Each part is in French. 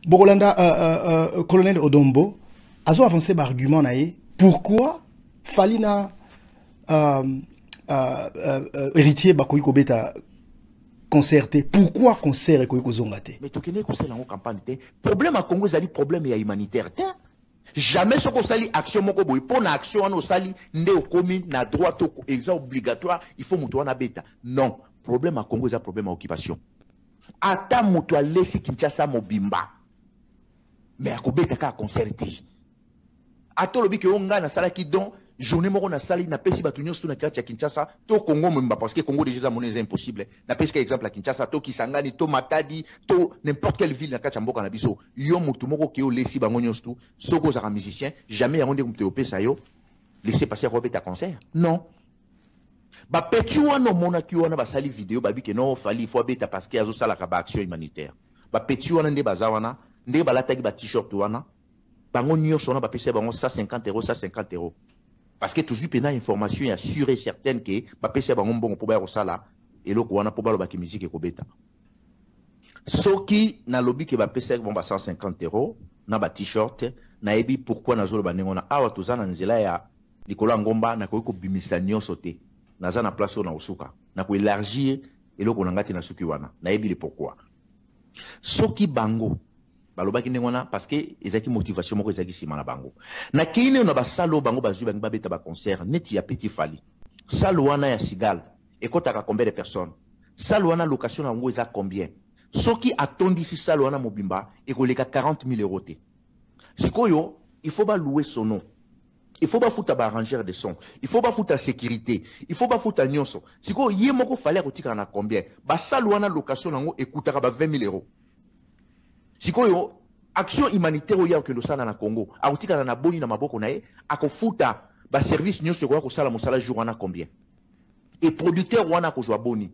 Bokolanda, colonel Odombo, a avancé l'argument pourquoi Falina héritier Bakoui Kobeta concerté, pourquoi concert et Koiko Zongate? Mais tu connais que c'est la campagne. Problème à Congo, c'est le problème humanitaire. Jamais ce qu'on sali action moko boy pour na action on sali ndé commune na droit to exemple obligatoire il faut muto na beta non problème à Congo c'est problème à occupation ata muto a laissé Kinshasa mobimba mais à kobeta ka concerté ato lobi ke onga na sala ki don journée moko na sali na pesi batu nyonso na kati ya Kinshasa to Congo mobimba parce que Congo déjà mon est impossible na pesi ka exemple à Kinshasa to Kisangani to Matadi to n'importe quelle ville na kati ya mboka na biso yo mutu moko ke o lesi bango nyonso soko za musicien jamais yango ndeko mte opesa yo laisser passer ko beta concert non ba petu wana mona ki wana ba sali vidéo ba bi ke non fali faut beta parce que azo sala ka ba action humanitaire ba petu wana nde baza wana nde balata ki ba t-shirt wana bango nyonso na ba pesa bango 150 €. Parce que toujours pena information est assurée certaine que ba pesa bango mbongo po ba rosala eloko wana po ba lo ba ki musique ko beta soki na lobby ke ba pesa bon ba 150 € na ba t-shirt na ebi pourquoi na zolo ba ndengona awa tozana nzela ya likolo ngomba na ko bimisa nyonso te naza na place na usuka na ko élargir eloko na ngati na suki wana na ebi le pourquoi soki bango balobaki ndengona parce que ezaki motivation moko ezaki sima na bango na kine na basalo bango bazwi bango babeta ba concert neti ya Petit Fali salo wana ya Sigal ekotaka combien de personnes salo wana location na ngo eza combien soki atondisi salo wana mobimba ekoleka 40 000 € te sikoyo il faut ba louer son nom il faut ba futa ba arrangeur de son il faut ba futa sécurité il faut ba futa nyonso sikoyo ye moko fallait kotika na combien ba salo wana location na ngo ekutaka ba 20 000 €. Sikoyo action humanitaire oya okendo sala na Congo akotika na boni na maboko na ye akofuta ba service nyonso ko sala mosala jour wana combien et producteur wana ko joa boni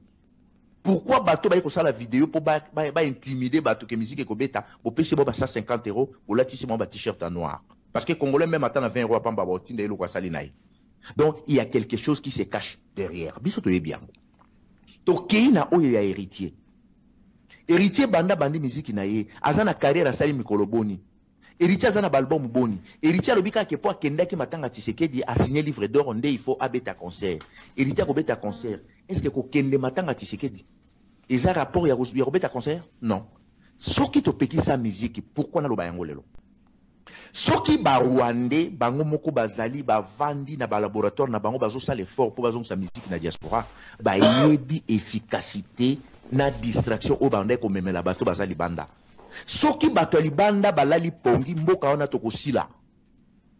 pourquoi bato ba ko sala vidéo pour ba intimider bato ke musique ko beta bo pese bo ba 150 €, bo latisi mo ba t-shirt en noir parce que congolais même attend 20 € pamba ba tinde elo ko sali naï. Donc il y a quelque chose qui se cache derrière biso to bien to keina oyo ya héritier héritier banda bandi musique na ye azana carrière asali mikolo boni héritier azana album boni héritier lobika ke po akenda ki matanga Tshisekedi a signé livre d'or nde il faut abeta concert héritier ko beta concert est-ce que ko kende matanga Tshisekedi eza rapport ya ko beta concert non soki to peki sa musique pourquoi na loba yango lelo soki ba Rwandais bango moko bazali ba vandi na ba laboratoire na bango bazo sala effort po bazo sa musique na diaspora ba yebi efficacité na distraction o bande ko memela bato bazali banda soki bato libanda balali pongi mboka wana to kosila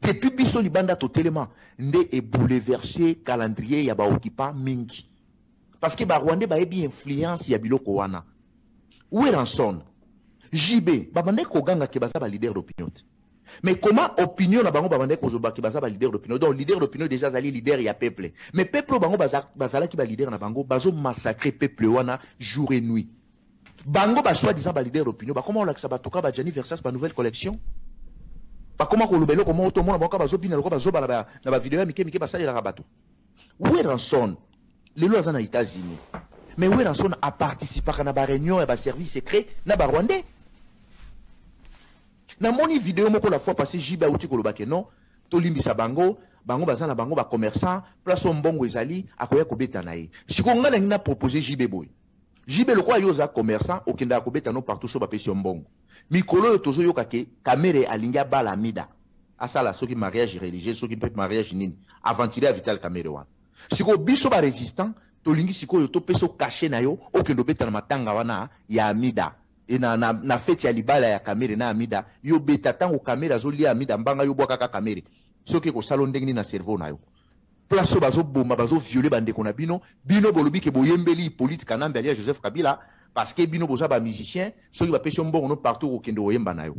depuis biso libanda totelema nde e bouleverser calendrier ya ba occupant mingi parce que ba Rwandais ba ebi influence ya biloko wana Weranson JB ba bande ko ganga ke baza ba leader d'opinion mais comment opinion na bango ba bande ko zoba ke baza ba leader d'opinion donc leader d'opinion déjà zali leader ya peuple mais peuple bango bazala ki ba leader na bango bazo massacrer peuple wana jour et nuit bango ba soi disant ba leader d'opinion ba comment on laksa ba toka ba Gianni Versace ba nouvelle collection ba comment ko lobelo comment to mona bango ba zo bina ba zo ba na ba vidéo mike ba sali la rabato Weranson le loza na États-Unis mais Weranson a participé à ba réunion et ba service secret na ba Rwandais na moni vidéo moko la fois passé jiba uti ko lobake non to limbisa bango bazana bango ba commerçant place mbongo ezali akoya ko beta na ye siko ngana ngina proposer jibe boy jibe lokwa yoza commerçant okenda ko beta no partout so ba pesi mbongo mikolo yo tozo yoka ke kamere alinga bala mida asala soki mariage religieux soki peut mariage nini aventurer Vital Kamere wana siko biso ba résistant to lingi siko yo to peso caché na yo okendo beta na matanga wana ya amida et na fête ya libala ya Kamere na amida yo beta tango Kamere azolia amida mbanga yo bwaka ka Kamere soki ko salon ndengini na cerveau na yo place bazo bomba bazo violer bande kona bino bolobi ke boyembeli politique kanambe alia Joseph Kabila parce que bino boza ba musicien soki ba pesi mbongo no partout ko kendo oyemba na yo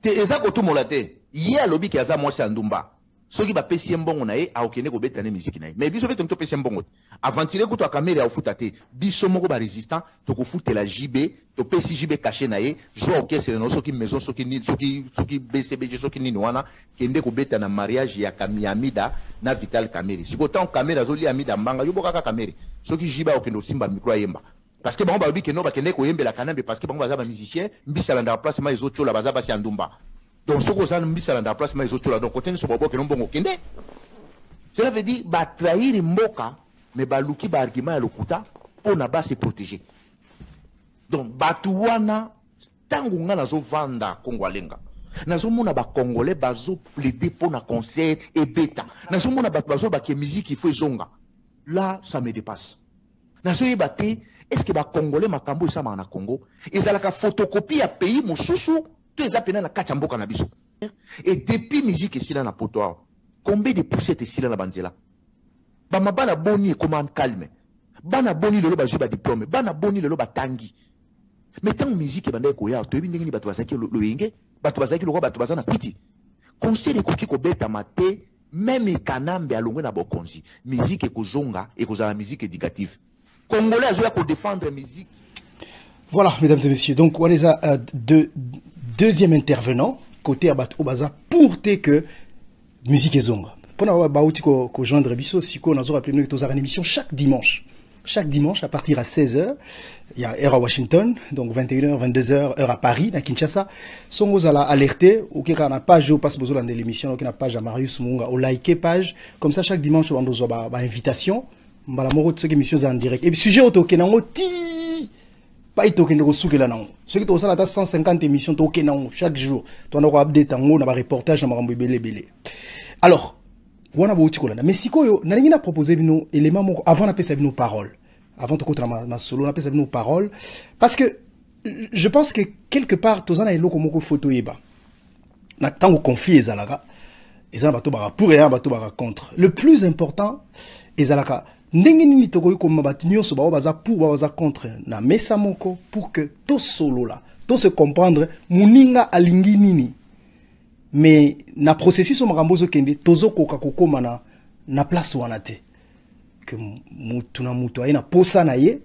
te eza ko to molate ye alobi ke aza mwasi andumba soki ba pesi mbongo na ye a okende ko betane musique na ye mais biso beto to pesi mbongo aventurer ko to Kamere a futa te biso moko ba résistant to ko futela JB to pesi JB caché na ye joa orchestre no soki maison soki ni soki BCBG soki nini wana kende ko beta na mariage ya Amida na Vital Kamere siko tant Kamere azoli Amida mbanga yo boka ka Kamere soki JB okende simba micro yemba Parce que bon ba que non ba kende ko yembe la kanambe parce que bon baza ba musicien mbisa la place ma ezo la baza ba si andumba. Donc ce que ça mbisa la place ma ezo la donc côté so bobo que non bongo kende. Cela veut dire ba trahir mboka mais ba luki ba argument ya lokuta pour na ba se protéger. Donc batu wana tangu nga nazo vanda Kongwalenga. Nazo mona ba congolais bazo plaider pour na concert et bêta. Nazo mona ba bazo ba ke musique il faut zonga. Là ça me dépasse. Nazo yebate est-ce que ba congolais makambo ça na Congo ezalaka photocopie ya pays mosusu to ezapena na kati mboka na biso. Et depuis musique esila na potoir combien de poussettes esila na banzela ba mabala boni e comment calme bana boni lelo ba juba diplôme bana boni lelo ba tangi mais tant musique banda ko ya to ebindingi bato bazaki loyenge bato bazaki lokwa bato bazana piti conseil ekoki ko beta mate même kanambe alongwe na bokonzi musique ekozonga ekozala musique éducative congolais azoya ko défendre musique. Voilà mesdames et messieurs, donc on est à deuxième intervenant côté Abat Obaza pour que musique ezonga pona bauti ko joindre biso siko nazo rappeler que tozara une émission chaque dimanche à partir à 16h. Il y a heure à Washington, donc 21h, 22h, heure à Paris, à Kinshasa. Songo ala alerté, ou qui na page au passe besoin de l'émission, qui na page à Marius Munga, au like page. Comme ça, chaque dimanche, on a une invitation. Mbala moro de ce émission en direct. Et puis, sujet auto, qui nango ti, pas ito qui n'go souke la nango. Ce qui est au 150 émissions, to kenango, chaque jour. Tu as update tango, na ba reportage, na marambo belé. Alors, wana bauti kolanda mais sikoyo nalingi na proposer bino élément moko avant na pesa bino parole avant de kotana ma solo na pesa bino parole parce que je pense que quelque part tozana eloko moko photo yeba na tango conflit ezalaka bato ba pour et bato ba contre le plus important ezalaka ndenge nini tokoyi ko mabatu nyonso ba baza pour ba baza contre na mesa moko pour que to solo la to se comprendre muninga alingi nini. Mais na processus au makambozo kende tozo koka kokoma na place wana te que mutu na mutu aina posa na ye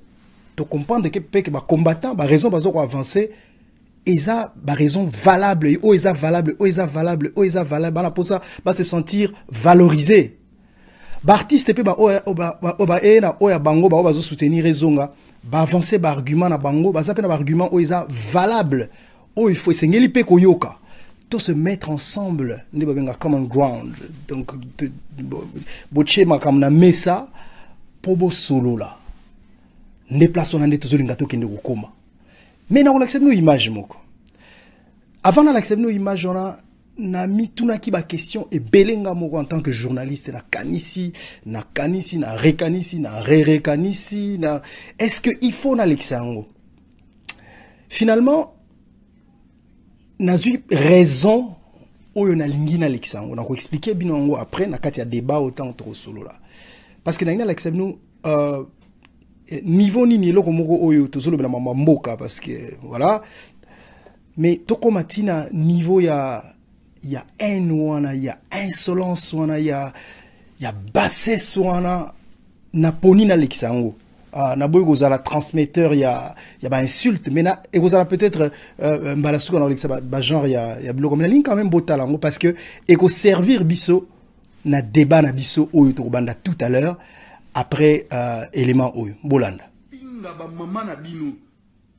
to comprendre que pe que ba combattant ba raison bazo ko avancer eza ba raison valable o eza valable bana posa ba se sentir valorisé ba artiste pe ba ena o ya bango ba bazo soutenir ezonga ba avancer ba argument na bango ba zape na ba argument o eza valable o il faut sengeli pe koyoka tout se mettre ensemble, nous avons un common ground. Donc, boche makamna mesa pobo solo là. Ne plaçons dans des tozolingato qui ne koma. Mais on accepte nos images moko. Avant d'accepter nos images, on a mis tout na ki ba question et belenga moko en tant que journaliste na kanisi, na rekanisi, na re-rekanisi, na est-ce que il faut na l'exango? Finalement nazu raison oyo na lingi na l'exango na ko expliquer binongo après na kati ya débat autant trop solo là parce que na ina l'exemnu niveau nini loko moko oyo tozolo bela mama mboka parce que voilà mais toko matina niveau ya haine wana ya insolence wana ya bassesse wana na poni na l'exango na boy gozala transmetteur ya ba insulte mais na et gozala peut-être mbalasuka na l'exa ba genre ya blog mais la ligne quand même botalango parce que et ko servir biso na débat na biso oyo to banda tout à l'heure après élément oyo bolanda pinga ba mama na bino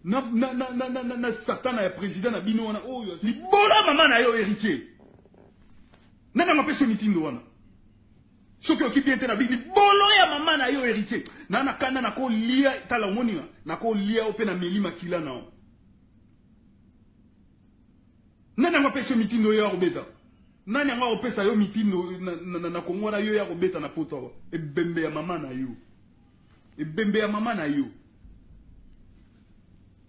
na satana ya président na bino wana oyo libola mama na yo héritier nana mapesa mitindo wana soki okipi ete na bili bolo ya mama na yo héritier na kanda na ko lia tala moni na ko lia ope na melima kila na nana mapesa mitindo ya robeta nani anga opesa yo mitindo na kongona yo ya robeta na poto ebembe ya mama na yo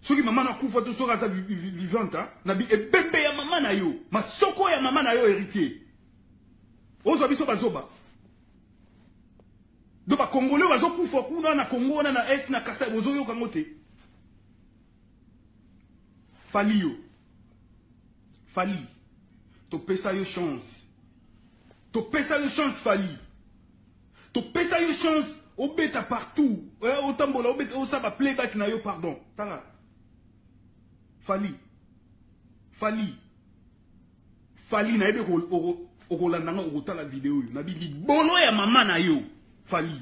soki mama na kufa to soka ta vivanta na bi ebembe ya mama na yo masoko ya mama na yo héritier ozo biso bazoba do ba congolais bazo kufa kuna na Congo na est na Kasai bozo yo kangote fali to pesa yo chance fali to pesa yo chance obeta partout otambola obeta osaba playback na yo pardon tala fali na ebe ko landa nga okotala video yo na bi libolo ya mama na yo fali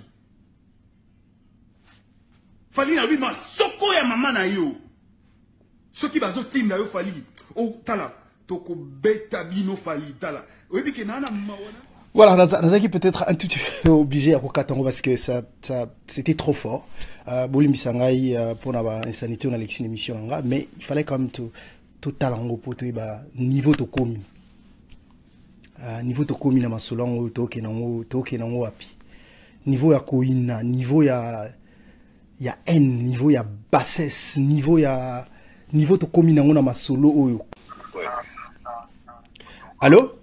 na bi masoko moko ya mama na yo soki bazotinda yo fali tala toko beta bino fali tala oyebi ke nana mawana. Voilà, Nazaki peut-être un tout petit peu obligé à Rokatango parce que c'était trop fort. Bolim Bisangai pour la insanité on a l'excès d'émission mais il fallait quand même tout talent pour tout niveau to komi. Niveau to komi na masolongo to kenango api. Niveau ya koina, niveau ya haine, niveau ya bassesse, niveau to komi na masolo oyo. Allô?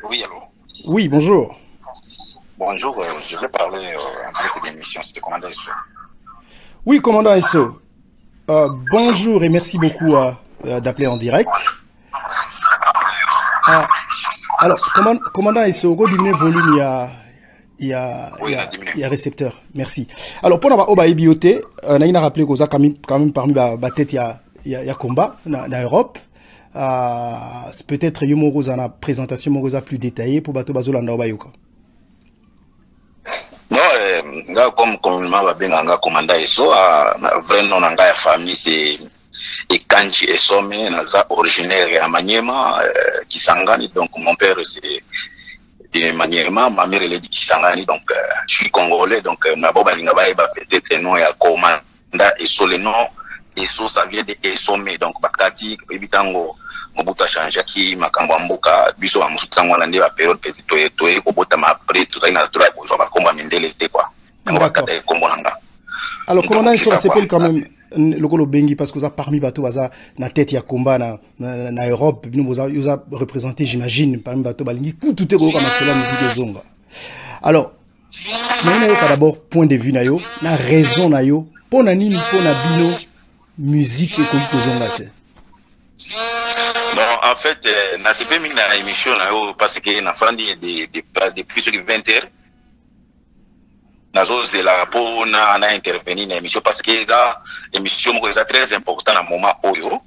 Oui, allô? Oui, bonjour. Bonjour, je vais parler un peu de l'émission, c'est le commandant SO. Oui, commandant SO. Bonjour et merci beaucoup d'appeler en direct. Alors, commandant SO, go diminuer volume, il y a récepteur. Merci. Alors, pour nous avoir bioté, on a rappelé qu'on a quand même parmi la tête, il y a combat dans l'Europe. C'est peut-être une présentation plus détaillée pour Bato Bazolanda Bayoka. Non, comme m'a bien nga commandant SO, vraiment nga famille c'est Ekanji Esome, naza originaire à Maniema, Kisangani, donc mon père c'est de Maniema, ma mère elle est de Kisangani, donc je suis congolais, donc ma boba linga ba peut-être non ya commandant SO le nom SO ça vient de Esome, donc bakati ebitango Mobutu changé qui makambo mboka biso ba musutango na nde ba période petit toye ko bota ma après tout ça na droit ko zo ba komba mindele te quoi. Alors commandant il s'appelle quand même le Golo Bengi parce que ça parmi bateau baza na tête ya combat na Europe nous vous a représenté j'imagine parmi bateau balingi tout est comme cela musique zonga. Alors na yo d'abord point de vue na yo na raison na yo pona nini pona bino musique et ko zonga te. Non, en fait, na sepe mingi na émission na yo parce que na fandi de plus de 20 heures. Nazo zela po na intervenir na émission parce que ça émission mo très important na moment oyo.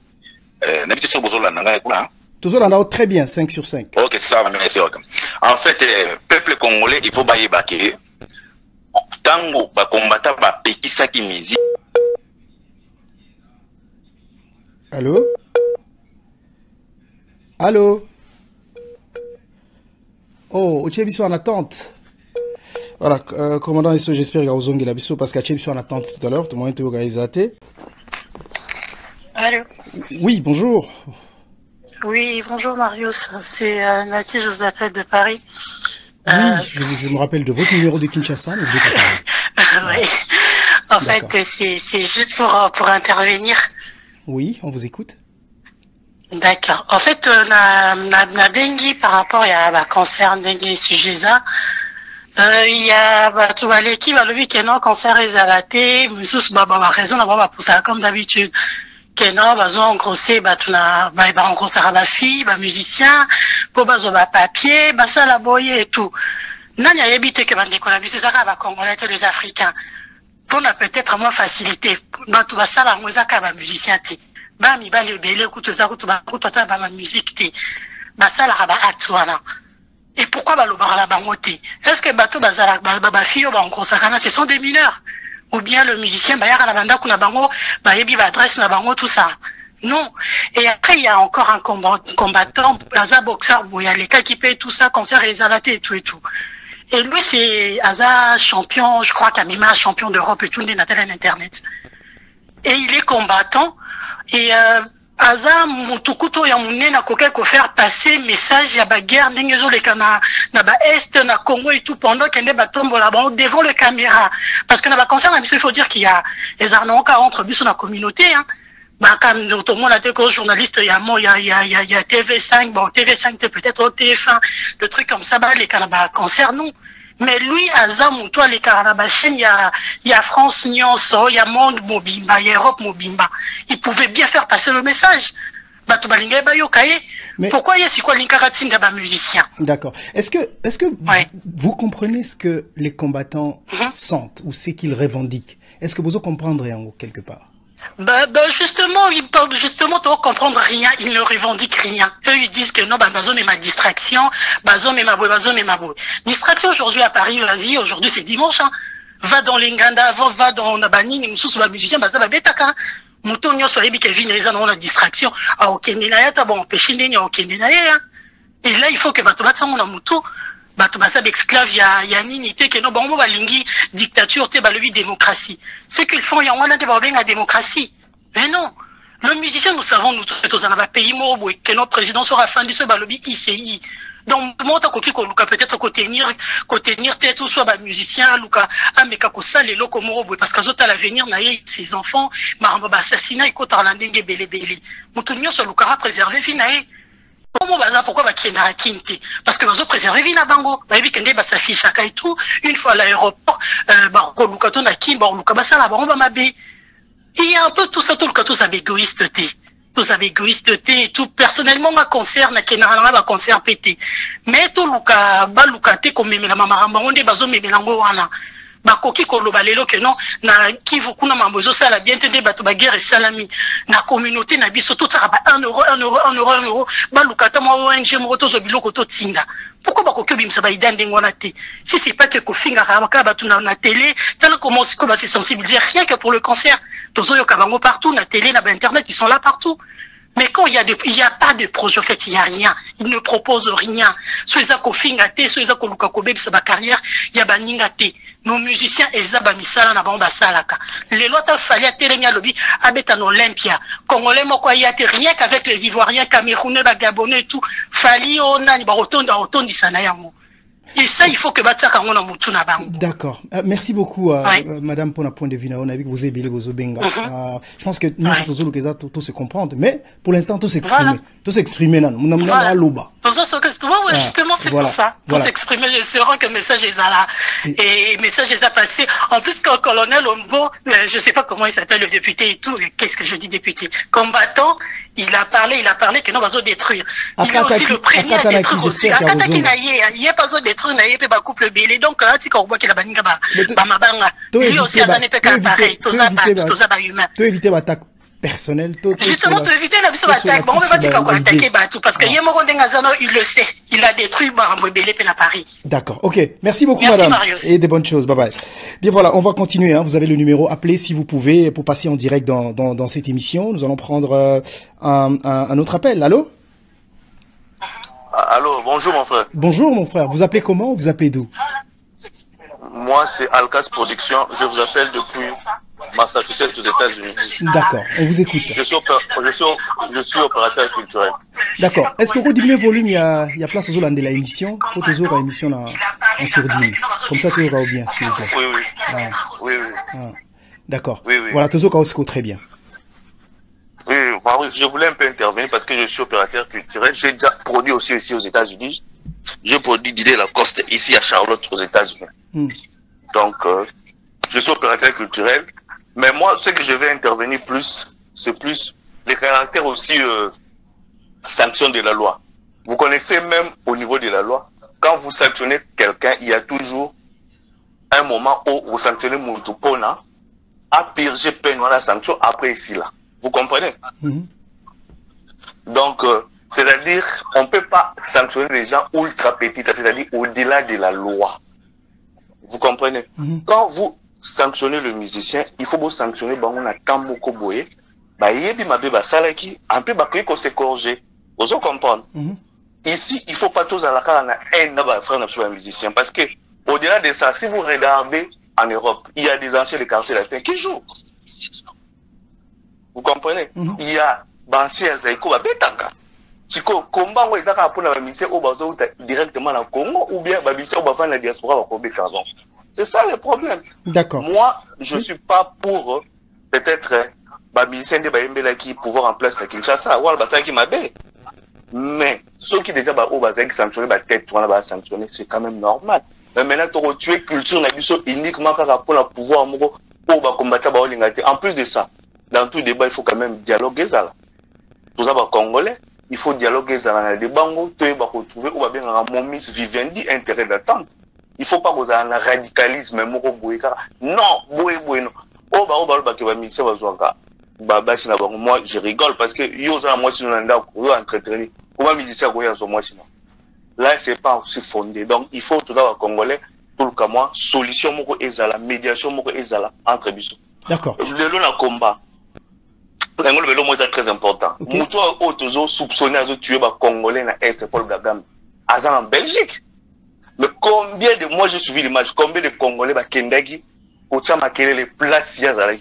Na bitu so bozola nanga kuna. Toujours là très bien 5 sur 5. OK, ça va merci. En fait, peuple congolais, il faut bailler baké. Tango ba combattant ba pekisa ki musique. Allô? Allô? Oh, Ochebiso en attente. Voilà, commandant SO, j'espère que vous avez la biso parce qu'Ochebiso en attente tout à l'heure, tout le monde est organisé. Allô? Oui, bonjour. Oui, bonjour Marius, c'est Nati, je vous appelle de Paris. Oui, je me rappelle de votre numéro de Kinshasa, mais vous êtes à Paris. Oui, en fait, c'est juste pour intervenir. Oui, on vous écoute. D'accord. En fait, na dengue par rapport à cancer dengue sujet ça. Il y a tout l'équipe a levé que non cancer ezalaté, mususu ba raison d'avoir pour ça comme d'habitude. Que non bazon grossé tuna ba grossé à la fille, ba musicien, pour bazo ba papier, ba ça la boye et tout. Nani a évité que bande ko la biso ça ba congolais tous les africains. Pour na peut-être moins facilité. Ba tout ba ça ba mozaka ba musicien ti. Ba mi ba le belé kutu za kutu ba musique ti. Ba ça la ba atwana. Et pourquoi ba lo ba la bangote? Est-ce que bato bazala ba fille ba ngosakana ce sont des mineurs ou bien le musicien ba yaka la banda kuna bango ba yebi ba adresse na bango tout ça? Non. Et après il y a encore un combattant, un boxeur boya les cas qui paye tout ça cancer et zalaté et tout et tout. Et lui c'est Aza champion, je crois qu'Amima champion d'Europe et tout n'est natale internet. Et il est combattant et Aza mutukuto ya munena koke ko faire passer message ya ba guerre ndingezo le kana na ba est na Congo et tout pendant qu'elle ba tombe là-bas devant le caméra parce que na ba concert il faut dire qu'il y a les arnaques entre biso na communauté hein. Bah comme tout le monde a été journaliste il y a TV5 bon TV5 peut-être au TF1 le truc comme ça bah les canaba concert non. Mais lui, Azam, toi, les Carabachènes, il y a France Nyonso, il y a Monde Mobimba, il y a Europe Mobimba. Il pouvait bien faire passer le message. Mais pourquoi il y a si quoi l'incaratin d'un musicien? D'accord. Est-ce que vous comprenez ce que les combattants sentent ou ce qu'ils revendiquent? Est-ce que vous en comprendrez en quelque part? Justement, ils peuvent justement comprendre rien, ils ne revendiquent rien. Eux, ils disent que non, Bazon est ma distraction, Bazon est ma boue. Distraction aujourd'hui à Paris, vas-y, aujourd'hui c'est dimanche, hein. va dans l'Inganda, va dans Nabanini, Moussous, les musiciens, bah ça va bétaka. Mouton, n'y a soit qui vient les gens, on a distraction. Ah, ok, Naya, t'as bon, empêché, n'y a ok, Naya. Et là, il faut que Batobat, ça, on a Mouton. Batobat, ça, esclave, il y a une unité, que non, bon, on va linguer, dictature, t'es, bah, le démocratie. Ce qu'ils font, il y a un de la démocratie. Mais non. Le musicien, nous savons, nous, tous, on a un pays mort, que notre président sera fin de ce, bah, le ICI. Donc, tout le monde a compris qu'on peut-être tenir tête ou soit bah, musicien, Luka, ameka ko sale loko moro parce que à l'avenir na ses enfants, maramba assassinat et kota la ndenge belé belé. Mutunyo so Luka préserver vie na ye. Comment baza pourquoi ba kenda rakinte parce que bazo préserver vie na bango. Ba bi kende ba s'affiche à et tout une fois à l'aéroport ba ko Luka to na kimba Luka ba sala ba on ba mabe. Il y a un peu tout ça tout Luka tout ça égoïste té. Tous avec égoïsteté et tout. Personnellement, ma concert, na kenaranga ba concert pété. Mais tout luka, ba luka te comme la mamaramba, on dit bazo memelango wana. Ba koki koloba lelo que non, na kivu kuna mambozo ça la bien tende bato ba guerre et salami. Na communauté na biso tout ça ba 1 euro, 1 euro, 1 euro, 1 euro. Ba luka ta mo ONG mo to zo biloko to tsinda. Pourquoi ba koki bimsa ba idande ngona te? Si c'est pas que kofinga rabaka ba tuna na télé, tant comment se sensibiliser rien que pour le cancer. Tozo yo kabango partout, na télé, na internet, ils sont là partout. Mais quand il y a pas de projet, en fait, il y a rien. Ils ne proposent rien. Soit ils ont kofingate, soit ils ont kolukakobe, c'est ma carrière, il y a baningate. Nos musiciens, ils ont bamisala na bamba salaka. Les lois t'as fallu à Terenia Lobby, habite en Olympia. Congolais, moi, il y a rien qu'avec les Ivoiriens, Camerounais, Gabonais et tout. Fali, on a, on dit ça, et ça, il faut que Batsaka on a moutou na bango. D'accord. Merci beaucoup, Madame, pour un point de vue. On a vu que vous avez bilé vos benga. Je pense que nous, tous se comprendre. Mais, pour l'instant, tous s'exprimer. Tous s'exprimer, non. Nous n'avons pas l'oba. Justement, c'est pour ça. Pour s'exprimer, j'espère que le message est là. Et le message est passé. En plus, quand le colonel Ombo, je sais pas comment il s'appelle, le député et tout. Qu'est-ce que je dis député? Combattant. Il a parlé que nous allons détruire. Il est aussi le premier à détruire aussi. Il n'y a pas besoin de détruire, il n'y a pas couple belé. Donc, là, tu vois qu'il a banni Bamabanga. Lui aussi, il a pas pareil. Tout ça, humain. Tu éviter l'attaque personnelle. Justement, tu évites la attaque. Bon, on ne va pas dire qu'on va attaquer Batou. Parce qu'il y a Morondengazano, il le sait. Il a détruit Bamabélé à Paris. D'accord. Ok. Merci beaucoup, madame. Et des bonnes choses. Bye bye. Bien voilà, on va continuer. Vous avez le numéro. Appelez si vous pouvez pour passer en direct dans cette émission. Nous allons prendre un autre appel. Allô? Allô, bonjour mon frère. Bonjour mon frère. Vous appelez comment? Vous appelez d'où? Moi, c'est Alcas Production. Je vous appelle depuis Massachusetts aux États-Unis. D'accord, on vous écoute. Je suis opérateur culturel. D'accord. Est-ce que vous diminuez le volume? Il y a place aux autres de l'émission. Pour tous autres émissions en sourdine. Comme ça, tout va bien, s'il vous plaît. Oui, oui. Ah. Oui, oui. Ah. D'accord. Oui, oui. Voilà, tous autres aussi très bien. Oui, bah oui, je voulais un peu intervenir parce que je suis opérateur culturel. J'ai déjà produit aussi ici aux États-Unis. J'ai produit Didier Lacoste ici à Charlotte aux États-Unis. Donc, je suis opérateur culturel. Mais moi, ce que je vais intervenir plus, c'est plus les caractères aussi sanctions de la loi. Vous connaissez même au niveau de la loi, quand vous sanctionnez quelqu'un, il y a toujours un moment où vous sanctionnez Moutupona, à purger peine la sanction après ici là. Vous comprenez? Donc, c'est-à-dire, on ne peut pas sanctionner les gens ultra petits, c'est-à-dire au-delà de la loi. Vous comprenez? Quand vous sanctionnez le musicien, il faut vous sanctionner Bangona Kamboko Boye, Yebi Mabeba Salaki, un peu Bakoui qu'on s'est corrigé. Vous comprenez? Ici, il ne faut pas tous à la carrière un frère sur un musicien. Parce que, au-delà de ça, si vous regardez en Europe, il y a des anciens de quartier latin qui jouent. Vous comprenez? Il y a Bansi Azaïko Babetaka. Si combat ils ont pour la mission au bateau directement au Congo ou bien la mission au la diaspora au Kobe Kazan. C'est ça le problème. D'accord. Moi, je ne suis pas pour peut-être la mission de Baïmbela qui pouvoir en place la Kinshasa ou la Bassa qui m'a bé. Mais ceux qui déjà au Bassa qui sanctionnent la tête, on va sanctionner, c'est quand même normal. Mais maintenant, tu es culture uniquement pour le pouvoir au bas combattre en plus de ça, dans tout débat, il faut quand même dialoguer ça. Tout ça, Congolais. Il faut dialoguer dans le débat, tu vas retrouver ou bien un moment vivendi intérêt d'attente. Il ne faut pas que vous ayez un radicalisme, non, non. Moi, je rigole parce que là, c'est pas aussi fondé. Donc, il faut tout d'abord Congolais tout le cas moi solution moko ezala médiation moko ezala entre biso. D'accord. Le na combat. Ngolo belo mo très important. Muto o tozo soupçonner azo tuer ba congolais na Est Paul Kagame. Azan en Belgique. Mais combien de moi j'ai suivi l'image, combien de congolais ba kendaki au tchama kele les places ya za la.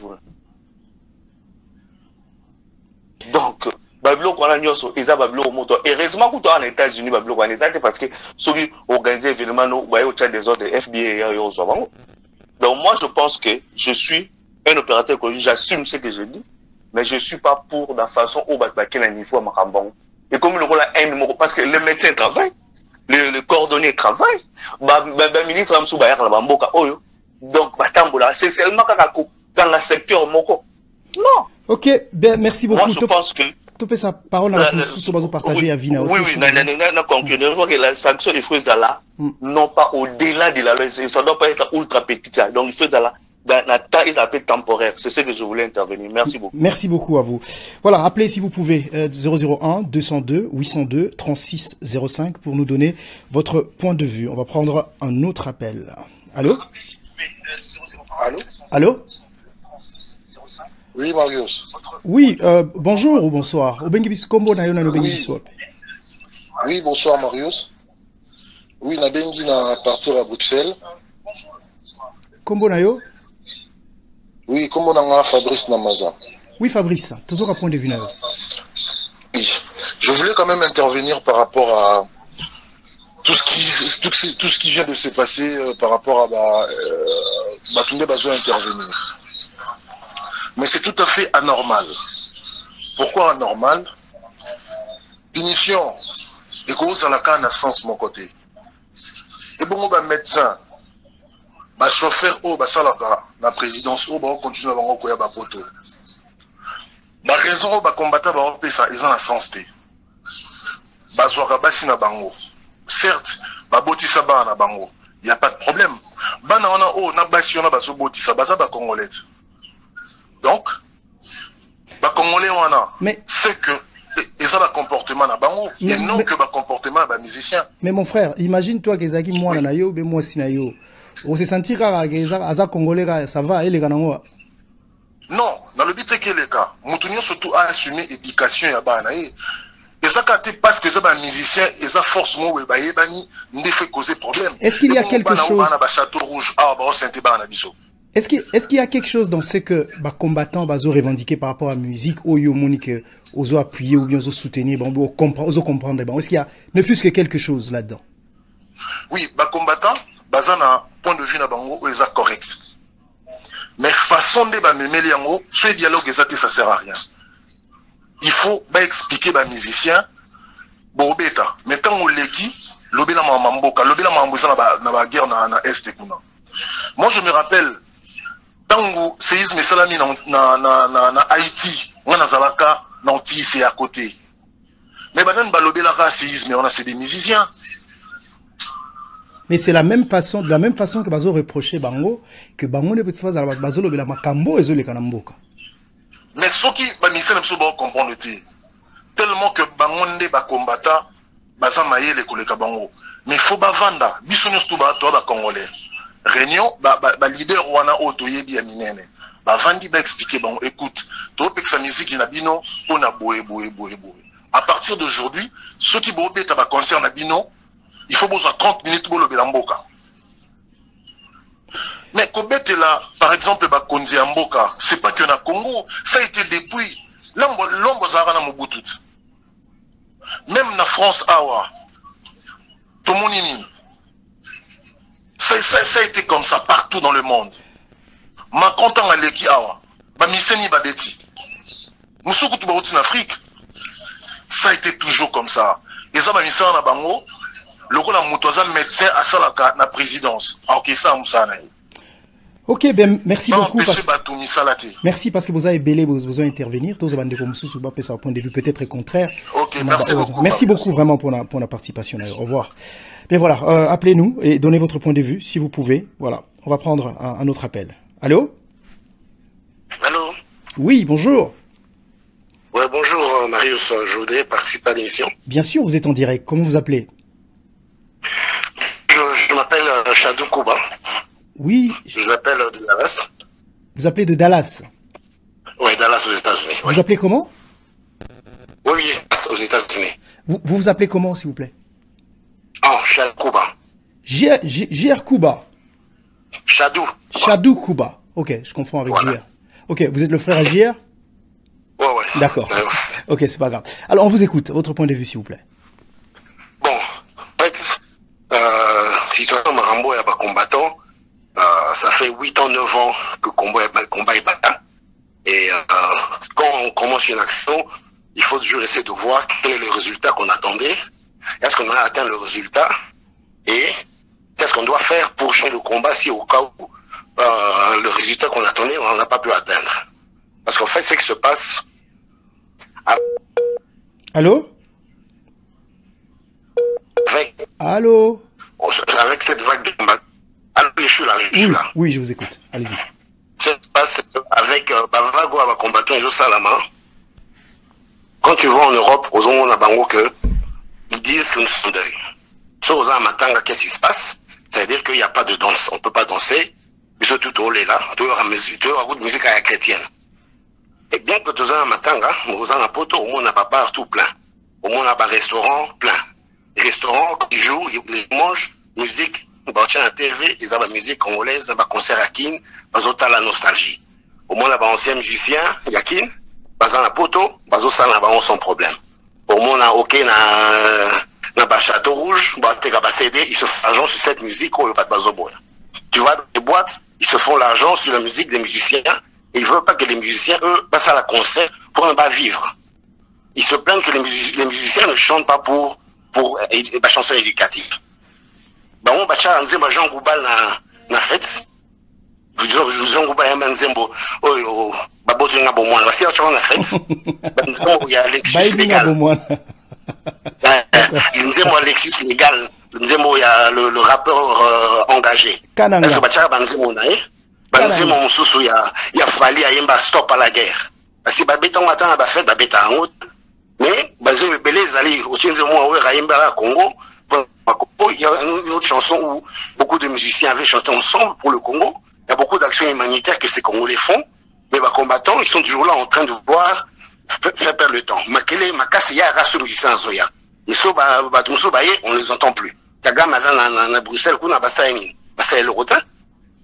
Donc Babylon qu'on a nyoso eza Babylon moto. Heureusement que toi en États-Unis Babylon qu'on est parce que ceux qui organisent événement no ba yo tcha des ordres de FBI yo zo bango. Donc moi je pense que je suis un opérateur économique, j'assume ce que je dis. Mais je ne suis pas pour la façon où il y a un niveau à Makambon. Et comme le rôle a un numéro, parce que le médecin travaille, le coordonnier travaille, le ministre a un donc, c'est seulement dans le secteur Moko. Non. Ok, ben, merci beaucoup. Moi, je pense que. Tu peux sa parole à la sous partager à Vina. Oui, je vois que la sanction, il faut là, non pas au-delà de la loi, ça ne doit pas être ultra petit. Donc, il faut là. La taille est un peu temporaire. C'est ce que je voulais intervenir. Merci beaucoup. Merci beaucoup à vous. Voilà, appelez si vous pouvez 001 202 802 36 05 pour nous donner votre point de vue. On va prendre un autre appel. Allô? Allô? Oui, Marius. Oui, bonjour ou bonsoir. Oui, bonsoir, Marius. Oui, Nabengi na partir à Bruxelles. Kombo Nayo? Oui, comment on a Fabrice Namaza. Oui, Fabrice, toujours un point de vue. Oui, je voulais quand même intervenir par rapport à tout ce qui vient de se passer par rapport à Batunde Bazo intervenir. Mais c'est tout à fait anormal. Pourquoi anormal? Punition. Et cause à la canne à sens mon côté. Et bon, médecin. Ba chauffeur au basalaka la présidence au ba continue bango koya ba poto ba raison au ba combattant ba pesa ils ont la sens té ba zwaka basi na bango certes ba botisa ba na bango il y a pas de problème bana ona o na basi ona ba so botisa ba za ba congolais donc ba congolais wana mais c'est que ils ont un comportement na bango et non que ba comportement ba musicien. Mais mon frère, imagine toi que Zaki moi na yo be moi sinayo. On se sentira que Congolais, ça va, et les gars, non, dans le but que les cas, Moutounion surtout a assumé l'éducation à Banaï. Et ça, parce que c'est un musicien, et ça force moi, ne fait causer problème. Est-ce qu'il y a quelque chose? Est-ce qu'il y a quelque chose dans ce que les combattants ont revendiqué par rapport à la musique, ou ils ont appuyé, ou bien ils ont soutenu, ils ont comprendre? Est-ce qu'il y a, ne fût-ce que quelque chose là-dedans? Oui, les combattants, bazana point de vue na bango est correct. Mais façon de ba memeli yango, ce dialogue exact ça sert à rien. Il faut ba expliquer ba musicien bo beta. Mais tant on leki, lobela mamboka, lobela mamboza na ba guerre na est kuna. Moi je me rappelle tango séisme salami na Haïti, on a zalaka na Antilles c'est à côté. Mais banan ba lobela ka séisme on a c'est des musiciens. Mais c'est la même façon, de la même façon que Bazo reprochait Bango, que Bango ne peut pas faire Bazo le Makambo et Zole Kanamboka. Mais ce qui va misser ne peut pas comprendre tellement que Bango ne ba combattant, Baza maye les collègues Bango. Mais il faut ba vanda, bisonyo stuba toi ba congolais. Réunion, ba leader wana otoye bi aminene. Ba vandi ba expliquer Bango, écoute, toi pek sa musique na bino, on a boé. À partir d'aujourd'hui, ceux qui boé ta ba concert na bino, il faut besoin 30 minutes pour le Belamboka. Mais Kobete là, par exemple, Bakonzi Amboka, c'est pas que na Congo, ça a été depuis l'ombre Zara na Mobutu. Même na France Awa, Tomonini, ça a été comme ça partout dans le monde. Ma content à l'eki Awa, Bamiseni Babeti, Moussoukou Toubaouti en Afrique, ça a été toujours comme ça. Et ça, Bamiseni na Bango, le rôle de médecin à Salaka, la présidence. Ok, ben merci beaucoup. Merci parce que vous avez belé besoin d'intervenir. Tous les comme sous un point de vue peut-être contraire. Ok, merci beaucoup. Merci beaucoup vraiment pour la participation. Au revoir. Bien voilà, appelez-nous et donnez votre point de vue si vous pouvez. Voilà, on va prendre un autre appel. Allô? Allô? Oui, bonjour. Ouais, bonjour Marius, je voudrais participer à l'émission. Bien sûr, vous êtes en direct. Comment vous appelez? Je m'appelle Shadou Kuba. Oui. Je vous appelle de Dallas. Vous appelez de Dallas? Oui, Dallas aux États-Unis. Vous appelez comment? Oui, aux États-Unis. Vous vous appelez comment, s'il vous plaît? Oh, Shadou Kuba. JR Kuba. Shadou. Shadou Kuba. Ok, je confonds avec JR. Ok, vous êtes le frère à JR? Ouais. D'accord. Ok, c'est pas grave. Alors, on vous écoute. Votre point de vue, s'il vous plaît. Bon, en fait, citoyen Marambo et combattant, ça fait 8 ans, 9 ans que le combat est battu. Et quand on commence une action, il faut toujours essayer de voir quel est le résultat qu'on attendait. Est-ce qu'on a atteint le résultat? Et qu'est-ce qu'on doit faire pour changer le combat si au cas où le résultat qu'on attendait, on n'a pas pu atteindre? Parce qu'en fait, ce qui se passe... Allô? Allô? Avec cette vague de combat... Allô, je suis là. Oui, je vous écoute. Allez-y. Ce qui se passe avec Bavago à combattant et Salama. Quand tu vas en Europe, aux hommes, on a bango que ils disent que nous sommes deuil. Sauf aux Amatanga, qu'est-ce qui se passe? Ça veut dire qu'il n'y a pas de danse. On ne peut pas danser. Mais surtout, tout est là. Tout est de musique à la chrétienne. Et bien que tous Amatanga, nous avons un poteau, au moins on n'a pas partout plein. Au moins on a un restaurant plein. Les restaurants, ils jouent, ils mangent, musique, ils battent à la TV, ils ont la musique congolaise, ils ont un concert à Kin, ils ont la nostalgie. Au moins on a un ancien musicien, Yakin, ils ont un poteau, ils ont sans problème. Au moins on a OK, na ba château rouge, ils se font l'argent sur cette musique, ou pas de bazoboya. Tu vois, dans les boîtes, ils se font l'argent sur la musique des musiciens, et ils veulent pas que les musiciens, eux, passent à la concert pour ne pas vivre. Ils se plaignent que les musiciens ne chantent pas pour chanson éducative. Bon, bacha nzembo Jean Goubal na fête. Jean Goubal yamba nzembo oyo baboto nga bomwana basi ya chona fête. Nzembo ya Alexis légal. Nzembo Alexis légal, nzembo ya le rappeur engagé. Est-ce que bacha banzembo na banzembo mususu ya Fali ayemba stop à la guerre. Basi babeta ngata ba fête babeta ngo. Mais bazembo belé zali aussi nzembo wa ayemba Congo. Il y a une autre chanson où beaucoup de musiciens avaient chanté ensemble pour le Congo. Il y a beaucoup d'actions humanitaires que ces Congolais font. Mais les combattants, ils sont toujours là en train de voir faire perdre le temps. Makele, Makasi, ya race musicien Zoya. On les entend plus. Kagame, à Bruxelles, on a Bassaïni. Bassaï le rotin.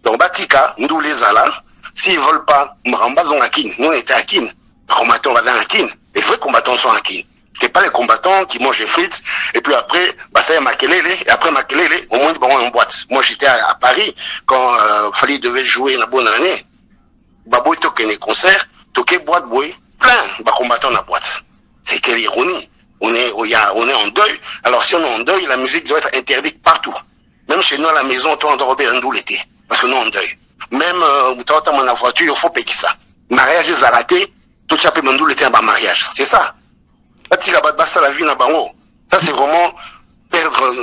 Donc, Batika, nous les ala. S'ils veulent pas, Maramba, on a Kin. Nous, on était à Kin. Les combattants, on va à Kin. Les vrais combattants sont à Kin. C'est pas les combattants qui mangent les frites, et puis après, ça y est Makelele, et après Makelele, au moins, ils vont en boîte. Moi, j'étais à Paris, quand Fali devait jouer la bonne année. Baboy toque les concerts, toque boîte, boy, plein, combattants dans la boîte. C'est quelle ironie. On est en deuil. Alors, si on est en deuil, la musique doit être interdite partout. Même chez nous, à la maison, on doit Robert Ndou l'été. Parce que nous, on deuil. Même, dans la voiture, il faut payer ça. Mariage, ils ont raté, tout ça, Ndou l'été, en mariage. C'est ça. Ça, c'est vraiment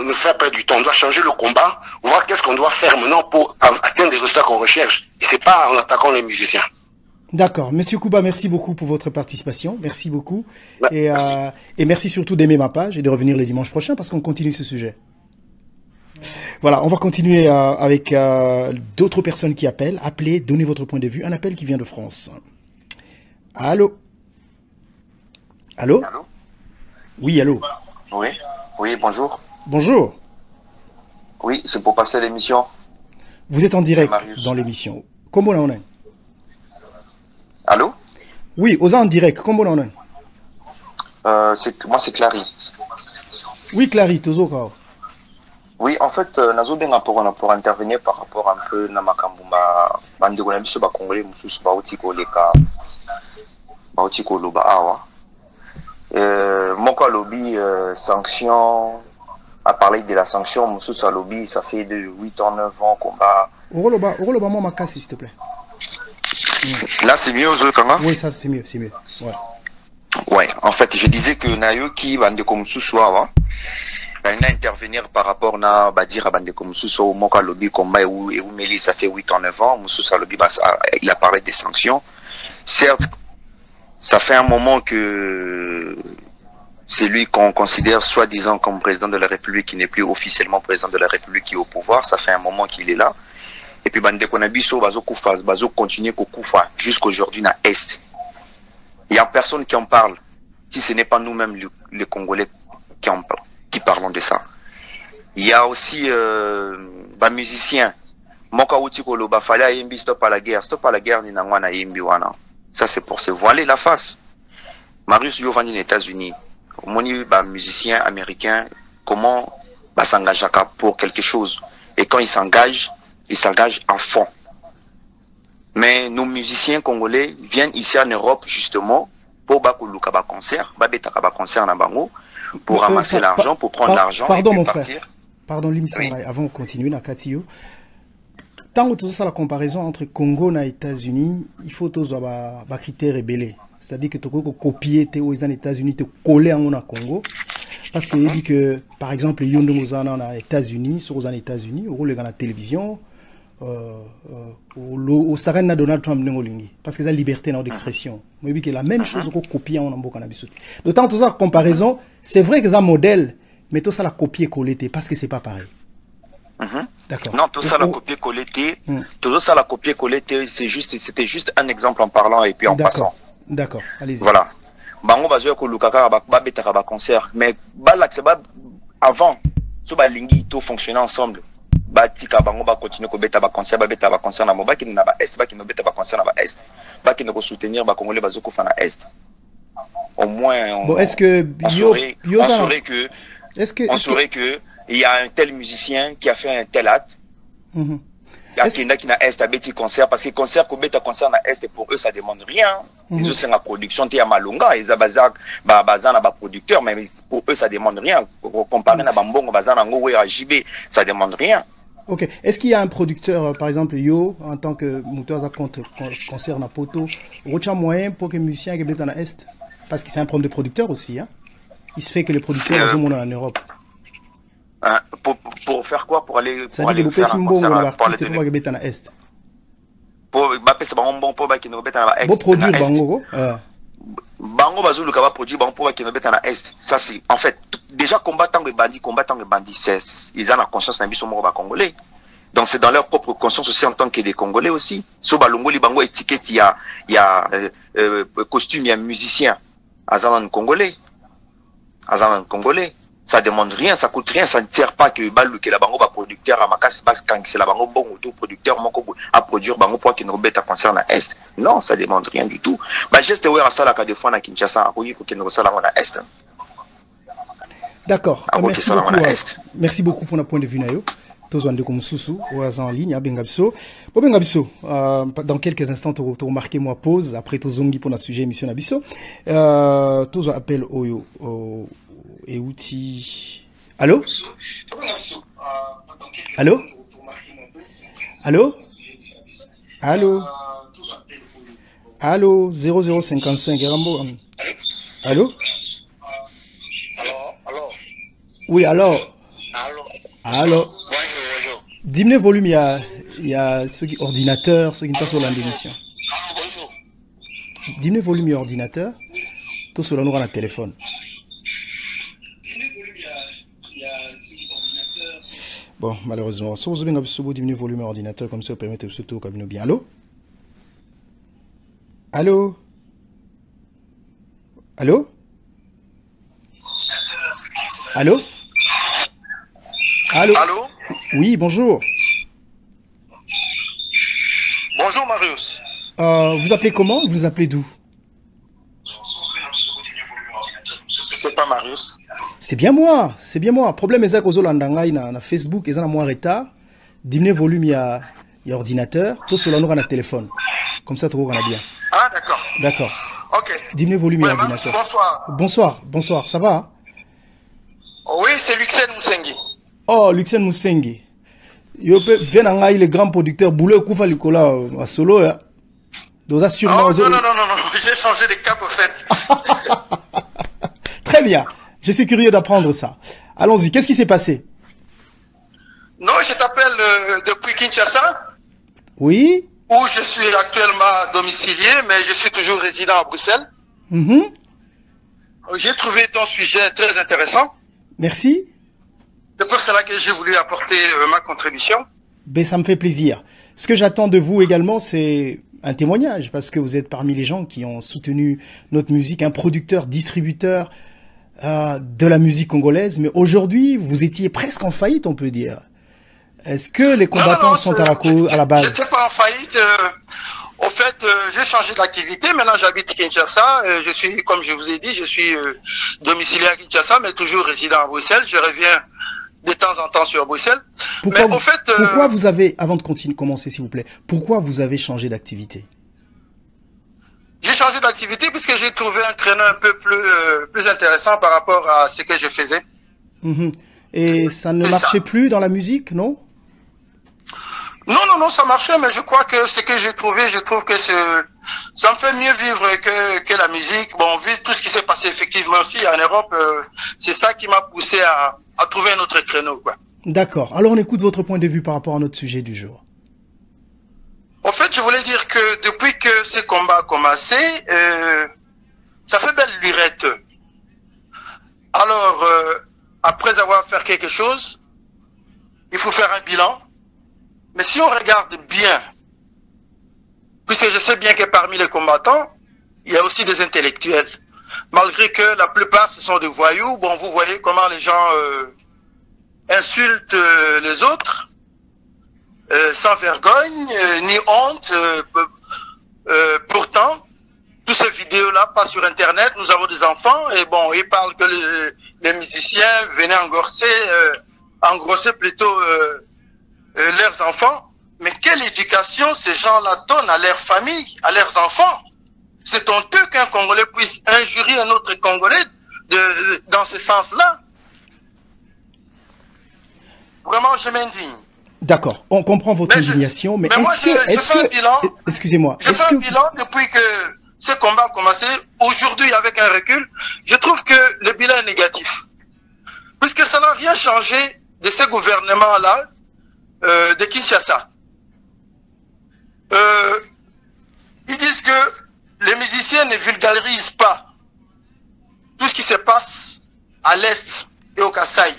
nous faire perdre du temps. On doit changer le combat, voir qu'est-ce qu'on doit faire maintenant pour atteindre des résultats qu'on recherche. Et c'est pas en attaquant les musiciens. D'accord. Monsieur Kuba, merci beaucoup pour votre participation. Merci beaucoup. Merci. Et merci surtout d'aimer ma page et de revenir le dimanche prochain parce qu'on continue ce sujet. Voilà, on va continuer avec d'autres personnes qui appellent. Appelez, donnez votre point de vue. Un appel qui vient de France. Allô? Allô? Allô? Oui, allô? Oui, bonjour. Bonjour. Oui, c'est pour passer l'émission. Vous êtes en direct dans l'émission. Comment on est? Allô? Oui, aux en direct. Comment on est? Moi, c'est Clary. Oui, Clary, toujours quoi. Oui, en fait, nazo benga pour intervenir par rapport un peu na makambuma bandeko na biso ba congolais mususu ba utiko leka ba utiko loba awa. Moko lobby sanction a parlé de la sanction mususu lobby ça fait de 8 ans 9 ans combat. Oroloba moi ma casse s'il te plaît. Là c'est mieux Kanga? Oui, ça c'est mieux. Ouais. Ouais, en fait, je disais que nayoki bandeko mususu awa na intervenir par rapport na badira bandeko mususu moko lobby combat et Meli ça fait 8 ans 9 ans mususu lobby il a parlé des sanctions. Certes, ça fait un moment que C'est lui qu'on considère soi-disant comme président de la République, qui n'est plus officiellement président de la République, qui est au pouvoir. Ça fait un moment qu'il est là. Et puis, bande konabiso, bazo koufa, bazo continuer koufa jusqu'aujourd'hui na Est. Il y a personne qui en parle. Si ce n'est pas nous-mêmes, les Congolais, qui parlons de ça. Il y a aussi, musiciens. Moka uti koloba, fallait yembi, stop à la guerre, ni nangwana yembi wana. Ça, c'est pour se voiler la face. Marius Yovani, aux États-Unis. Moni, musicien américain, comment, s'engage pour quelque chose. Et quand il s'engage à fond. Mais nos musiciens congolais viennent ici en Europe justement pour concert, pour ramasser l'argent, pour prendre l'argent. Pardon mon frère. Pardon l'émission avant de continuer na Katio. Tant que ça la comparaison entre Congo et États-Unis, il faut tous avoir critères rebellés. C'est-à-dire que tu peux copier aux États-Unis, te coller en Congo. Parce que dit que par exemple les Yondomozana aux États-Unis, sur les États-Unis, au rôle de la télévision. Au Sarena Donald Trump parce que c'est la liberté d'expression. Mais oui, que la même chose qu'on copie en Ambo Cannabis. D'autant que ça comparaison, c'est vrai que c'est un modèle, mais tout ça la copier-coller parce que c'est pas pareil. D'accord. Non, tout ça la copier-coller, tout ça la copier-coller, c'était juste un exemple en parlant et puis en passant. D'accord. Allez-y. Voilà. Bango bazo ko lukaka ba betaka ba concert, mais avant, tout ba lingi tout fonctionner ensemble. Batika bango ba continuer ko beta ba concert na moba ki na ba est ba ki no beta ba concert na ba est ba ki no ko soutenir ba congolais bazo ko fa na est. Au moins bon, est-ce que on saurait que il y a un tel musicien qui a fait un tel acte. Il y a qui na est a beti concert parce que concert ko beta concert na est pour eux ça demande rien. Ils ont c'est la production te ya malonga ils a bazar bazana ba producteur mais pour eux ça demande rien comparé na bambongo bazana ngo we JB ça demande rien. Ok. Est-ce qu'il y a un producteur, par exemple, Yo, en tant que moteur concert na poto, autre moyen pour que les musiciens qui dans l'Est? Parce que c'est un problème de producteur aussi, hein? Il se fait que les producteurs sont en Europe. Pour faire quoi? Pour aller faire un concert pour l'Est. Pour produire Bango. Bango bazulu kaba produit bango pour qui nobeta na est. Ça c'est en fait déjà combattant les bandits ils ont la conscience na biso moko ba congolais. Donc c'est dans leur propre conscience aussi en tant que des congolais aussi. So balongoli bango étiquette il y a costume il y a musicien azanan congolais. Ça demande rien, ça coûte rien, ça ne sert pas que balu que la bango ba producteur à makas bas quand c'est la bango bon auto producteur moko à produire bango pour qui nobeta concerne à est. Non, ça demande rien du tout. Bah juste ouais à ça la des fois na Kinshasa à pour que nous ça la à est. D'accord. Merci beaucoup pour notre point de vue nayo. Tozwande comme Soussou ou en ligne à Bengabiso. Dans quelques instants tu remarquez moi pause après tozongi pour notre sujet émission Nabiso. Tozo appel Oyo et outil. Allô? Allô? Allô? Allô? Allô? 0055 Rambo. Allô? Oui, alors. Allô? Bonjour. Diminuez le volume, il y a ceux qui ordinateur, ceux qui ne passent pas sur l'émission. Bonjour. Diminuez le volume, il y a ordinateur. Tout cela nous rend le téléphone. Bon, malheureusement, si vous avez diminué le volume ordinateur, comme ça, vous permettez de surtout comme bien. Allô? Allô? Allô? Allô? Allô? Allô? Oui, bonjour. Bonjour Marius. Vous appelez comment? Vous appelez d'où? C'est pas Marius. C'est bien moi, c'est bien moi. Problème est que Zolandanga na Facebook, ils ont moins retard. Diminuer volume, il y a ordinateur. Tout cela nous rend à téléphone. Comme ça, tout le monde a bien. Ah, d'accord. D'accord. Ok. Diminuer volume, il y a ordinateur. Bonsoir, ça va? Oui, c'est Luxen Moussengi. Oh, Luxen Moussengi. Viens en le grand producteur Boulot Koufa Likola à solo. Hein. Donc, assurément. Oh, non, j'ai changé de cap au fait. Très bien. Je suis curieux d'apprendre ça. Allons-y. Qu'est-ce qui s'est passé? Non, je t'appelle depuis Kinshasa. Oui. Où je suis actuellement domicilié, mais je suis toujours résident à Bruxelles. J'ai trouvé ton sujet très intéressant. Merci. C'est pour cela que j'ai voulu apporter ma contribution. Ben, ça me fait plaisir. Ce que j'attends de vous également, c'est un témoignage, parce que vous êtes parmi les gens qui ont soutenu notre musique, un producteur, distributeur de la musique congolaise. Mais aujourd'hui, vous étiez presque en faillite, on peut dire. Est-ce que les combattants sont à la base? Je ne suis pas en faillite. Au fait, j'ai changé d'activité. Maintenant, j'habite Kinshasa. Je suis, comme je vous ai dit, je suis domicilié à Kinshasa, mais toujours résident à Bruxelles. Je reviens de temps en temps sur Bruxelles. Pourquoi vous avez, avant de commencer s'il vous plaît, pourquoi vous avez changé d'activité? J'ai changé d'activité puisque j'ai trouvé un créneau un peu plus intéressant par rapport à ce que je faisais. Et ça ne marchait plus dans la musique, non? Non, ça marchait, mais je crois que ce que j'ai trouvé, je trouve que ça me fait mieux vivre que la musique. Bon, vu tout ce qui s'est passé effectivement aussi en Europe, c'est ça qui m'a poussé à trouver un autre créneau, quoi. D'accord. Alors on écoute votre point de vue par rapport à notre sujet du jour. En fait, je voulais dire que depuis que ce combat a commencé, ça fait belle lurette. Alors, après avoir fait quelque chose, il faut faire un bilan. Mais si on regarde bien, puisque je sais bien que parmi les combattants, il y a aussi des intellectuels. Malgré que la plupart ce sont des voyous, bon, vous voyez comment les gens insultent les autres, sans vergogne, ni honte. Pourtant, toutes ces vidéos-là passent sur Internet, nous avons des enfants, et bon, ils parlent que les musiciens venaient engrosser plutôt leurs enfants. Mais quelle éducation ces gens-là donnent à leurs familles, à leurs enfants? C'est honteux qu'un Congolais puisse injurier un autre Congolais dans ce sens-là. Vraiment, je m'indigne. D'accord, on comprend votre indignation, mais excusez-moi. Je fais un bilan depuis que ce combat a commencé. Aujourd'hui, avec un recul, je trouve que le bilan est négatif. Puisque ça n'a rien changé de ce gouvernement-là, de Kinshasa. Ils disent que les musiciens ne vulgarisent pas tout ce qui se passe à l'Est et au Kasaï.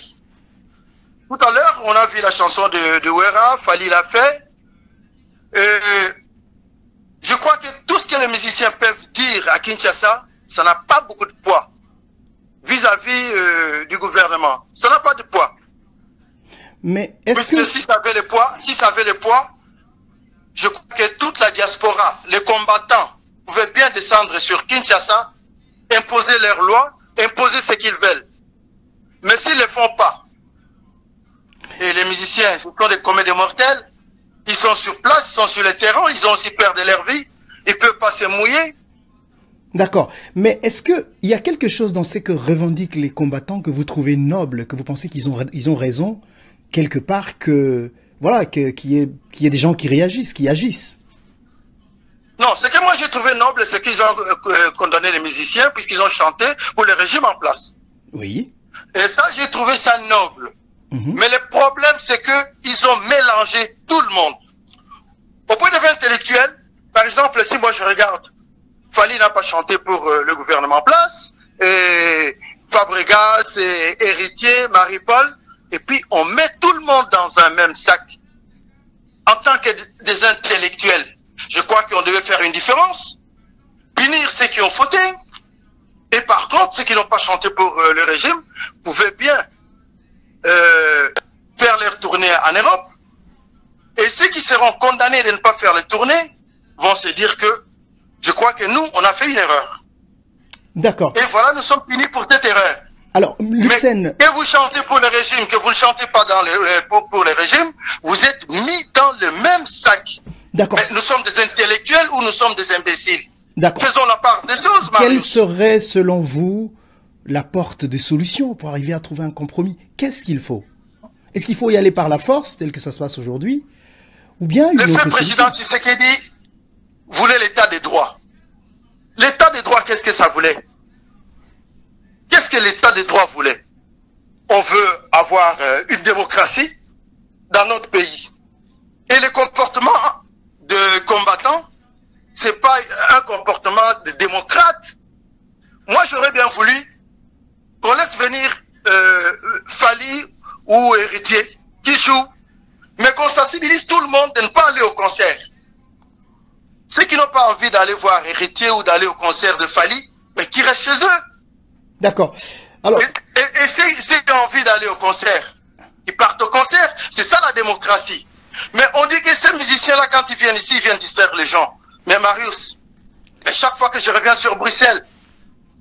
Tout à l'heure, on a vu la chanson de Wera, Fali l'a fait. Je crois que tout ce que les musiciens peuvent dire à Kinshasa, ça n'a pas beaucoup de poids vis-à-vis du gouvernement. Ça n'a pas de poids. Mais est-ce que si ça avait le poids, je crois que toute la diaspora, les combattants, pouvaient bien descendre sur Kinshasa, imposer leurs lois, imposer ce qu'ils veulent. Mais s'ils ne le font pas, et les musiciens, ce sont des comédiens mortels, ils sont sur place, ils sont sur le terrain, ils ont aussi peur de leur vie, ils ne peuvent pas se mouiller. D'accord. Mais est-ce qu'il y a quelque chose dans ce que revendiquent les combattants que vous trouvez noble, que vous pensez qu'ils ont raison, quelque part, que voilà, qu'il y ait des gens qui réagissent, qui agissent? Non, ce que moi j'ai trouvé noble, c'est qu'ils ont condamné les musiciens puisqu'ils ont chanté pour le régime en place. Oui. Et ça, j'ai trouvé ça noble. Mais le problème, c'est qu'ils ont mélangé tout le monde. Au point de vue intellectuel, par exemple, si moi je regarde, Fali n'a pas chanté pour le gouvernement en place, et Fabregas, et Héritier, Marie-Paul, et puis on met tout le monde dans un même sac. En tant que des intellectuels, je crois qu'on devait faire une différence, punir ceux qui ont fauté, et par contre, ceux qui n'ont pas chanté pour le régime pouvaient bien faire leur tournée en Europe, et ceux qui seront condamnés de ne pas faire les tournées vont se dire que je crois que nous, on a fait une erreur. D'accord. Et voilà, nous sommes punis pour cette erreur. Alors, Luxen... Que vous chantez pour le régime, que vous ne chantez pas pour le régime, vous êtes mis dans le même sac. D'accord. Mais nous sommes des intellectuels ou nous sommes des imbéciles. D'accord. Faisons la part des choses, Marius. Quelle serait, selon vous, la porte de solution pour arriver à trouver un compromis? Qu'est-ce qu'il faut? Est-ce qu'il faut y aller par la force, tel que ça se passe aujourd'hui, ou bien une autre solution? Le président Tshisekedi voulait l'état des droits. L'état des droits, qu'est-ce que ça voulait? Qu'est-ce que l'état des droits voulait? On veut avoir une démocratie dans notre pays. Et le comportement de combattants, c'est pas un comportement de démocrate. Moi, j'aurais bien voulu qu'on laisse venir Fali ou Héritier qui joue, mais qu'on sensibilise tout le monde de ne pas aller au concert. Ceux qui n'ont pas envie d'aller voir Héritier ou d'aller au concert de Fali, mais qui restent chez eux. D'accord. Alors... Et ceux qui ont envie d'aller au concert, ils partent au concert, c'est ça la démocratie. Mais on dit que ces musiciens-là, quand ils viennent ici, ils viennent distraire les gens. Mais Marius, mais chaque fois que je reviens sur Bruxelles,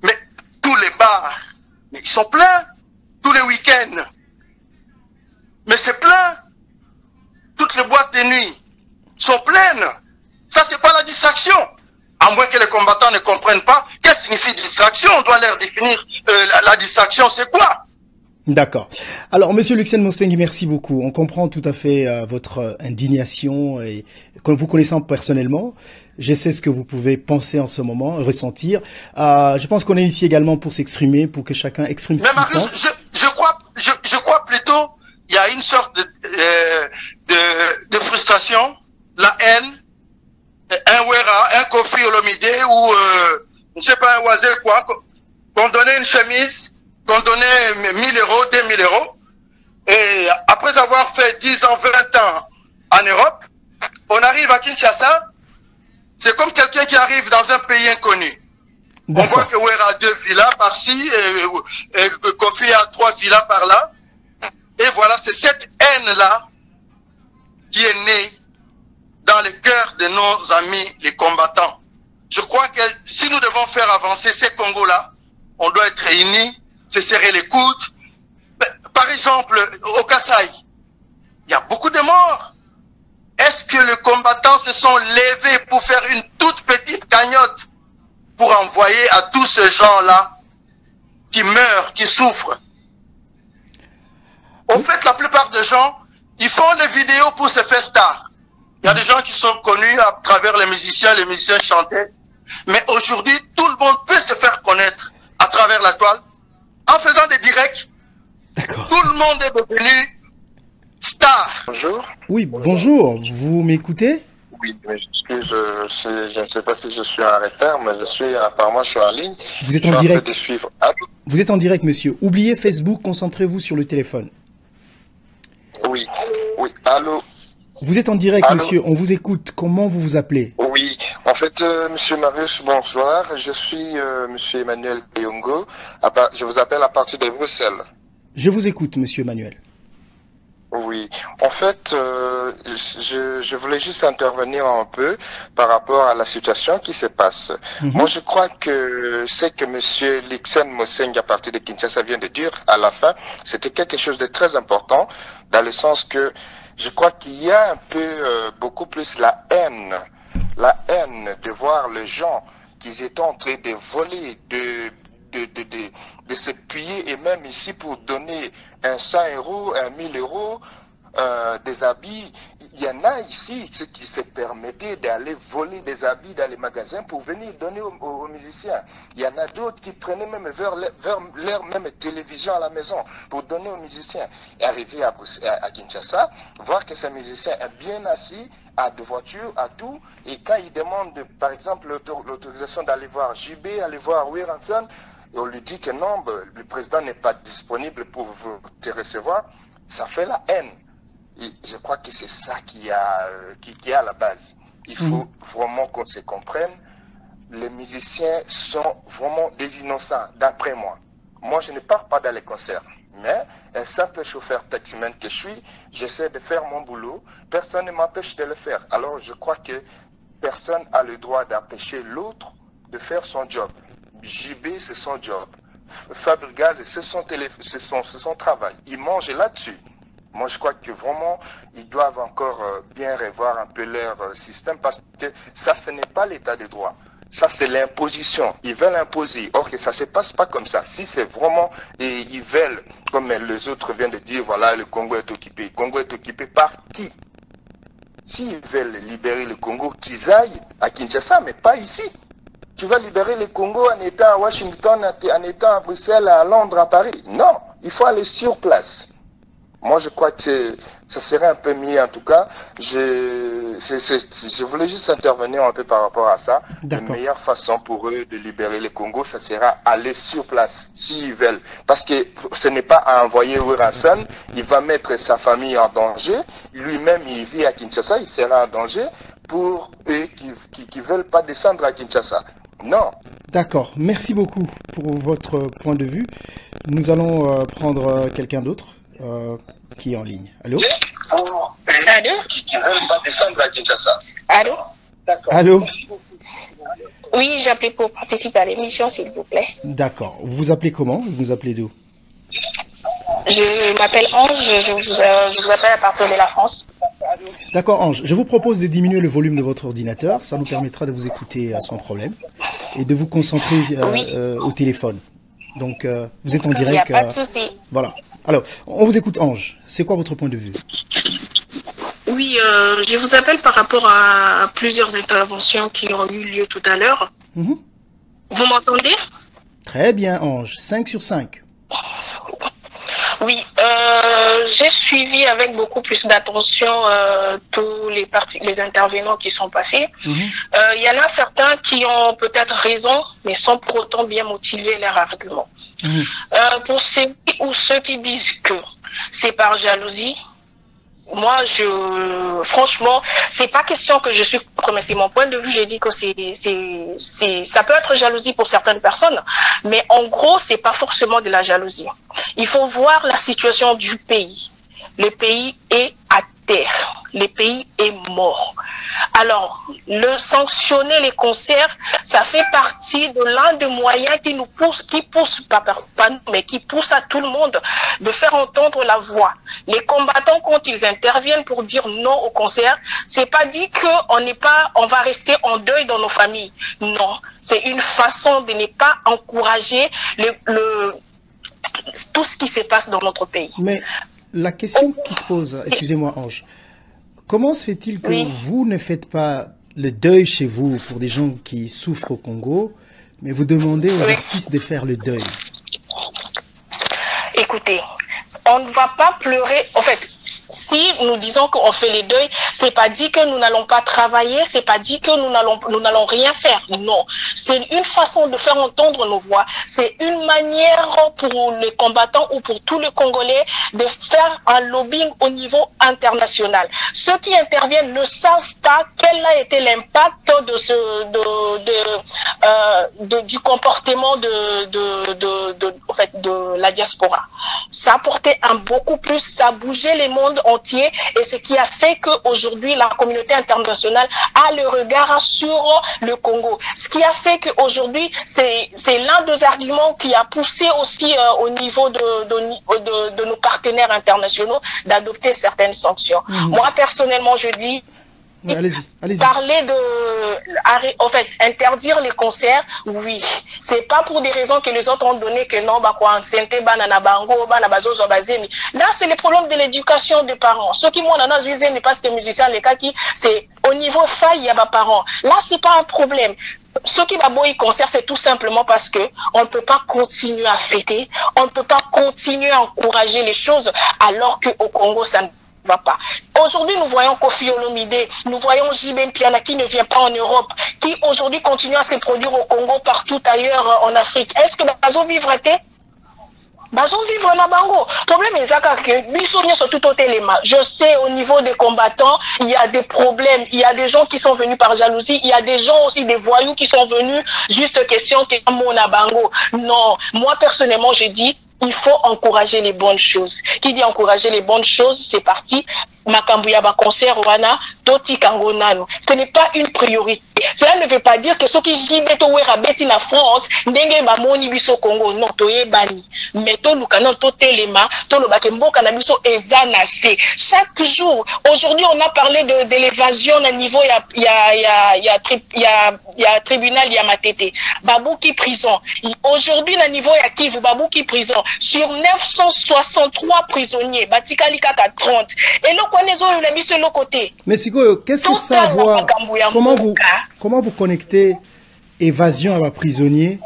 mais tous les bars, mais ils sont pleins, tous les week-ends. Mais c'est plein. Toutes les boîtes de nuit sont pleines. Ça, c'est pas la distraction. À moins que les combattants ne comprennent pas qu'est-ce que signifie distraction. On doit leur définir la distraction, c'est quoi? D'accord. Alors, Monsieur Luxen Mosengi, merci beaucoup. On comprend tout à fait votre indignation et vous connaissant personnellement, je sais ce que vous pouvez penser en ce moment, ressentir. Je pense qu'on est ici également pour s'exprimer, pour que chacun exprime ce qu'il pense. Mais Marius, je crois plutôt il y a une sorte de frustration, la haine, un Wera, un Kofi Olomide ou je ne sais pas un Oisel quoi, qu'on donnait une chemise, qu'on donnait 1000 euros, 2000 euros, et après avoir fait 10 ans, 20 ans en Europe, on arrive à Kinshasa, c'est comme quelqu'un qui arrive dans un pays inconnu. On voit que Wera a 2 villas par-ci, et Kofi a 3 villas par-là, et voilà, c'est cette haine-là qui est née dans le cœur de nos amis, les combattants. Je crois que si nous devons faire avancer ces Congos-là, on doit être réunis, se serrer les coudes. Par exemple, au Kasaï, il y a beaucoup de morts. Est-ce que les combattants se sont levés pour faire une toute petite cagnotte pour envoyer à tous ces gens-là qui meurent, qui souffrent? En fait, la plupart des gens, ils font les vidéos pour se faire star. Il y a des gens qui sont connus à travers les musiciens chantaient. Mais aujourd'hui, tout le monde peut se faire connaître à travers la toile en faisant des directs. Tout le monde est devenu star. Bonjour. Oui, bonjour. Vous m'écoutez? Oui, mais je ne sais pas si je suis en retard, mais apparemment je suis en ligne. Vous êtes en direct. Vous êtes en direct, monsieur. Oubliez Facebook, concentrez-vous sur le téléphone. Oui, allô. Vous êtes en direct, allô, monsieur, on vous écoute. Comment vous vous appelez? Oui, en fait, monsieur Marius, bonsoir. Je suis monsieur Emmanuel Kayongo. Je vous appelle à partir de Bruxelles. Je vous écoute, monsieur Emmanuel. Oui, en fait, je voulais juste intervenir un peu par rapport à la situation qui se passe. Moi, je crois que ce que monsieur Luxen Mosengi à partir de Kinshasa vient de dire à la fin, c'était quelque chose de très important, dans le sens que je crois qu'il y a un peu beaucoup plus la haine de voir les gens qui étaient en train de voler, de se payer, et même ici pour donner 100 euros, 1000 euros, des habits. Il y en a ici qui se permettaient d'aller voler des habits dans les magasins pour venir donner aux musiciens. Il y en a d'autres qui prenaient même vers leur même télévision à la maison pour donner aux musiciens. Et arriver à Kinshasa, voir que ces musiciens est bien assis, à de voitures, à tout, et quand ils demandent par exemple l'autorisation d'aller voir JB, aller voir Wiranson, et on lui dit que non, le président n'est pas disponible pour te recevoir, ça fait la haine. Et je crois que c'est ça qui a à la base. Il faut vraiment qu'on se comprenne. Les musiciens sont vraiment des innocents, d'après moi. Moi, je ne pars pas dans les concerts. Mais un simple chauffeur taximan que je suis, j'essaie de faire mon boulot. Personne ne m'empêche de le faire. Alors, je crois que personne n'a le droit d'empêcher l'autre de faire son job. JB, c'est son job. Fabregas, c'est son travail. Il mange là-dessus. Moi, je crois que vraiment, ils doivent encore bien revoir un peu leur système, parce que ça, ce n'est pas l'état de droit. Ça, c'est l'imposition. Ils veulent imposer. Or que ça ne se passe pas comme ça. Si c'est vraiment, et ils veulent, comme les autres viennent de dire, voilà, le Congo est occupé. Le Congo est occupé par qui? S'ils veulent libérer le Congo, qu'ils aillent à Kinshasa, mais pas ici. Tu vas libérer le Congo en étant à Washington, en étant à Bruxelles, à Londres, à Paris. Non, il faut aller sur place. Moi, je crois que ça serait un peu mieux. En tout cas, je voulais juste intervenir un peu par rapport à ça. La meilleure façon pour eux de libérer le Congo, ça sera aller sur place, s'ils veulent. Parce que ce n'est pas à envoyer Ouranson, il va mettre sa famille en danger. Lui-même, il vit à Kinshasa, il sera en danger pour eux qui veulent pas descendre à Kinshasa. Non. D'accord. Merci beaucoup pour votre point de vue. Nous allons prendre quelqu'un d'autre qui est en ligne. Allô? Allô? Qui veulent pas descendre à Kinshasa. Allô? D'accord. Allô? Oui, j'appelais pour participer à l'émission, s'il vous plaît. D'accord. Vous vous appelez comment? Vous vous appelez d'où? Je m'appelle Ange, je vous appelle à partir de la France. D'accord, Ange. Je vous propose de diminuer le volume de votre ordinateur. Ça nous permettra de vous écouter sans problème et de vous concentrer au téléphone. Donc, vous êtes en direct. Il n'y a pas de souci. Voilà. Alors, on vous écoute, Ange. C'est quoi votre point de vue? Oui, je vous appelle par rapport à plusieurs interventions qui ont eu lieu tout à l'heure. Vous m'entendez? Très bien, Ange. 5 sur 5. Oui, j'ai suivi avec beaucoup plus d'attention tous les intervenants qui sont passés. Il y en a certains qui ont peut-être raison, mais sans pour autant bien motiver leur argument. Pour ceux qui disent que c'est par jalousie, moi, franchement, c'est pas question que je suis contre, mais c'est mon point de vue. J'ai dit que ça peut être jalousie pour certaines personnes, mais en gros, c'est pas forcément de la jalousie. Il faut voir la situation du pays. Le pays est à terre. Le pays est mort. Alors, sanctionner les concerts, ça fait partie de l'un des moyens qui pousse à tout le monde de faire entendre la voix. Les combattants, quand ils interviennent pour dire non au concert, c'est pas dit on va rester en deuil dans nos familles. Non. C'est une façon de ne pas encourager tout ce qui se passe dans notre pays. Mais la question qui se pose, excusez-moi Ange, comment se fait-il que vous ne faites pas le deuil chez vous pour des gens qui souffrent au Congo, mais vous demandez aux artistes de faire le deuil? Écoutez, on ne va pas pleurer, en fait, si nous disons qu'on fait les deuils, c'est pas dit que nous n'allons pas travailler, c'est pas dit que nous n'allons rien faire. Non. C'est une façon de faire entendre nos voix. C'est une manière pour les combattants ou pour tous les Congolais de faire un lobbying au niveau international. Ceux qui interviennent ne savent pas quel a été l'impact du comportement de la diaspora. Ça a apporté beaucoup plus, ça a bougé les mondes entier, et ce qui a fait qu'aujourd'hui la communauté internationale a le regard sur le Congo. Ce qui a fait qu'aujourd'hui c'est l'un des arguments qui a poussé aussi au niveau de nos partenaires internationaux d'adopter certaines sanctions. Moi personnellement je dis allez-y. Parler en fait, interdire les concerts, oui. C'est pas pour des raisons que les autres ont donné que non, là, c'est le problème de l'éducation des parents. Ceux qui m'ont mais parce que musiciens, les cas qui, c'est au niveau faille, il y a des parents. Là, c'est pas un problème. Ce qui va boire concert, c'est tout simplement parce que on ne peut pas continuer à fêter, on ne peut pas continuer à encourager les choses alors qu'au Congo, ça ne va pas. Aujourd'hui, nous voyons Kofi Olomide, nous voyons J.B. Piana qui ne vient pas en Europe, qui aujourd'hui continue à se produire au Congo, partout ailleurs en Afrique. Est-ce que Bazo vivra-t-il? Bazo vivre na bango. Problème est que bisogna sur tout élément. Je sais au niveau des combattants, il y a des problèmes, il y a des gens qui sont venus par jalousie, il y a des gens aussi, des voyous qui sont venus juste question que mon bango. Non, moi personnellement, je dis il faut encourager les bonnes choses. Qui dit encourager les bonnes choses, c'est parti. Makambuya ba concert wana toti kangonano. Ce n'est pas une priorité. Cela ne veut pas dire que ceux qui jibent to wera beti na France ndenge ba moni biso Congo non toye bani. Mais to lukana to telema to lo bakemboka na biso ezana se. Chaque jour, aujourd'hui on a parlé de l'évasion à niveau il y a tribunal ya Matete. Babouki prison. Aujourd'hui na niveau ya Kivu Babouki prison. Sur 963 prisonniers, Batikali kaka 30. Et là mais Siko, qu'est-ce que ça voit? Comment vous connectez évasion à prisonnier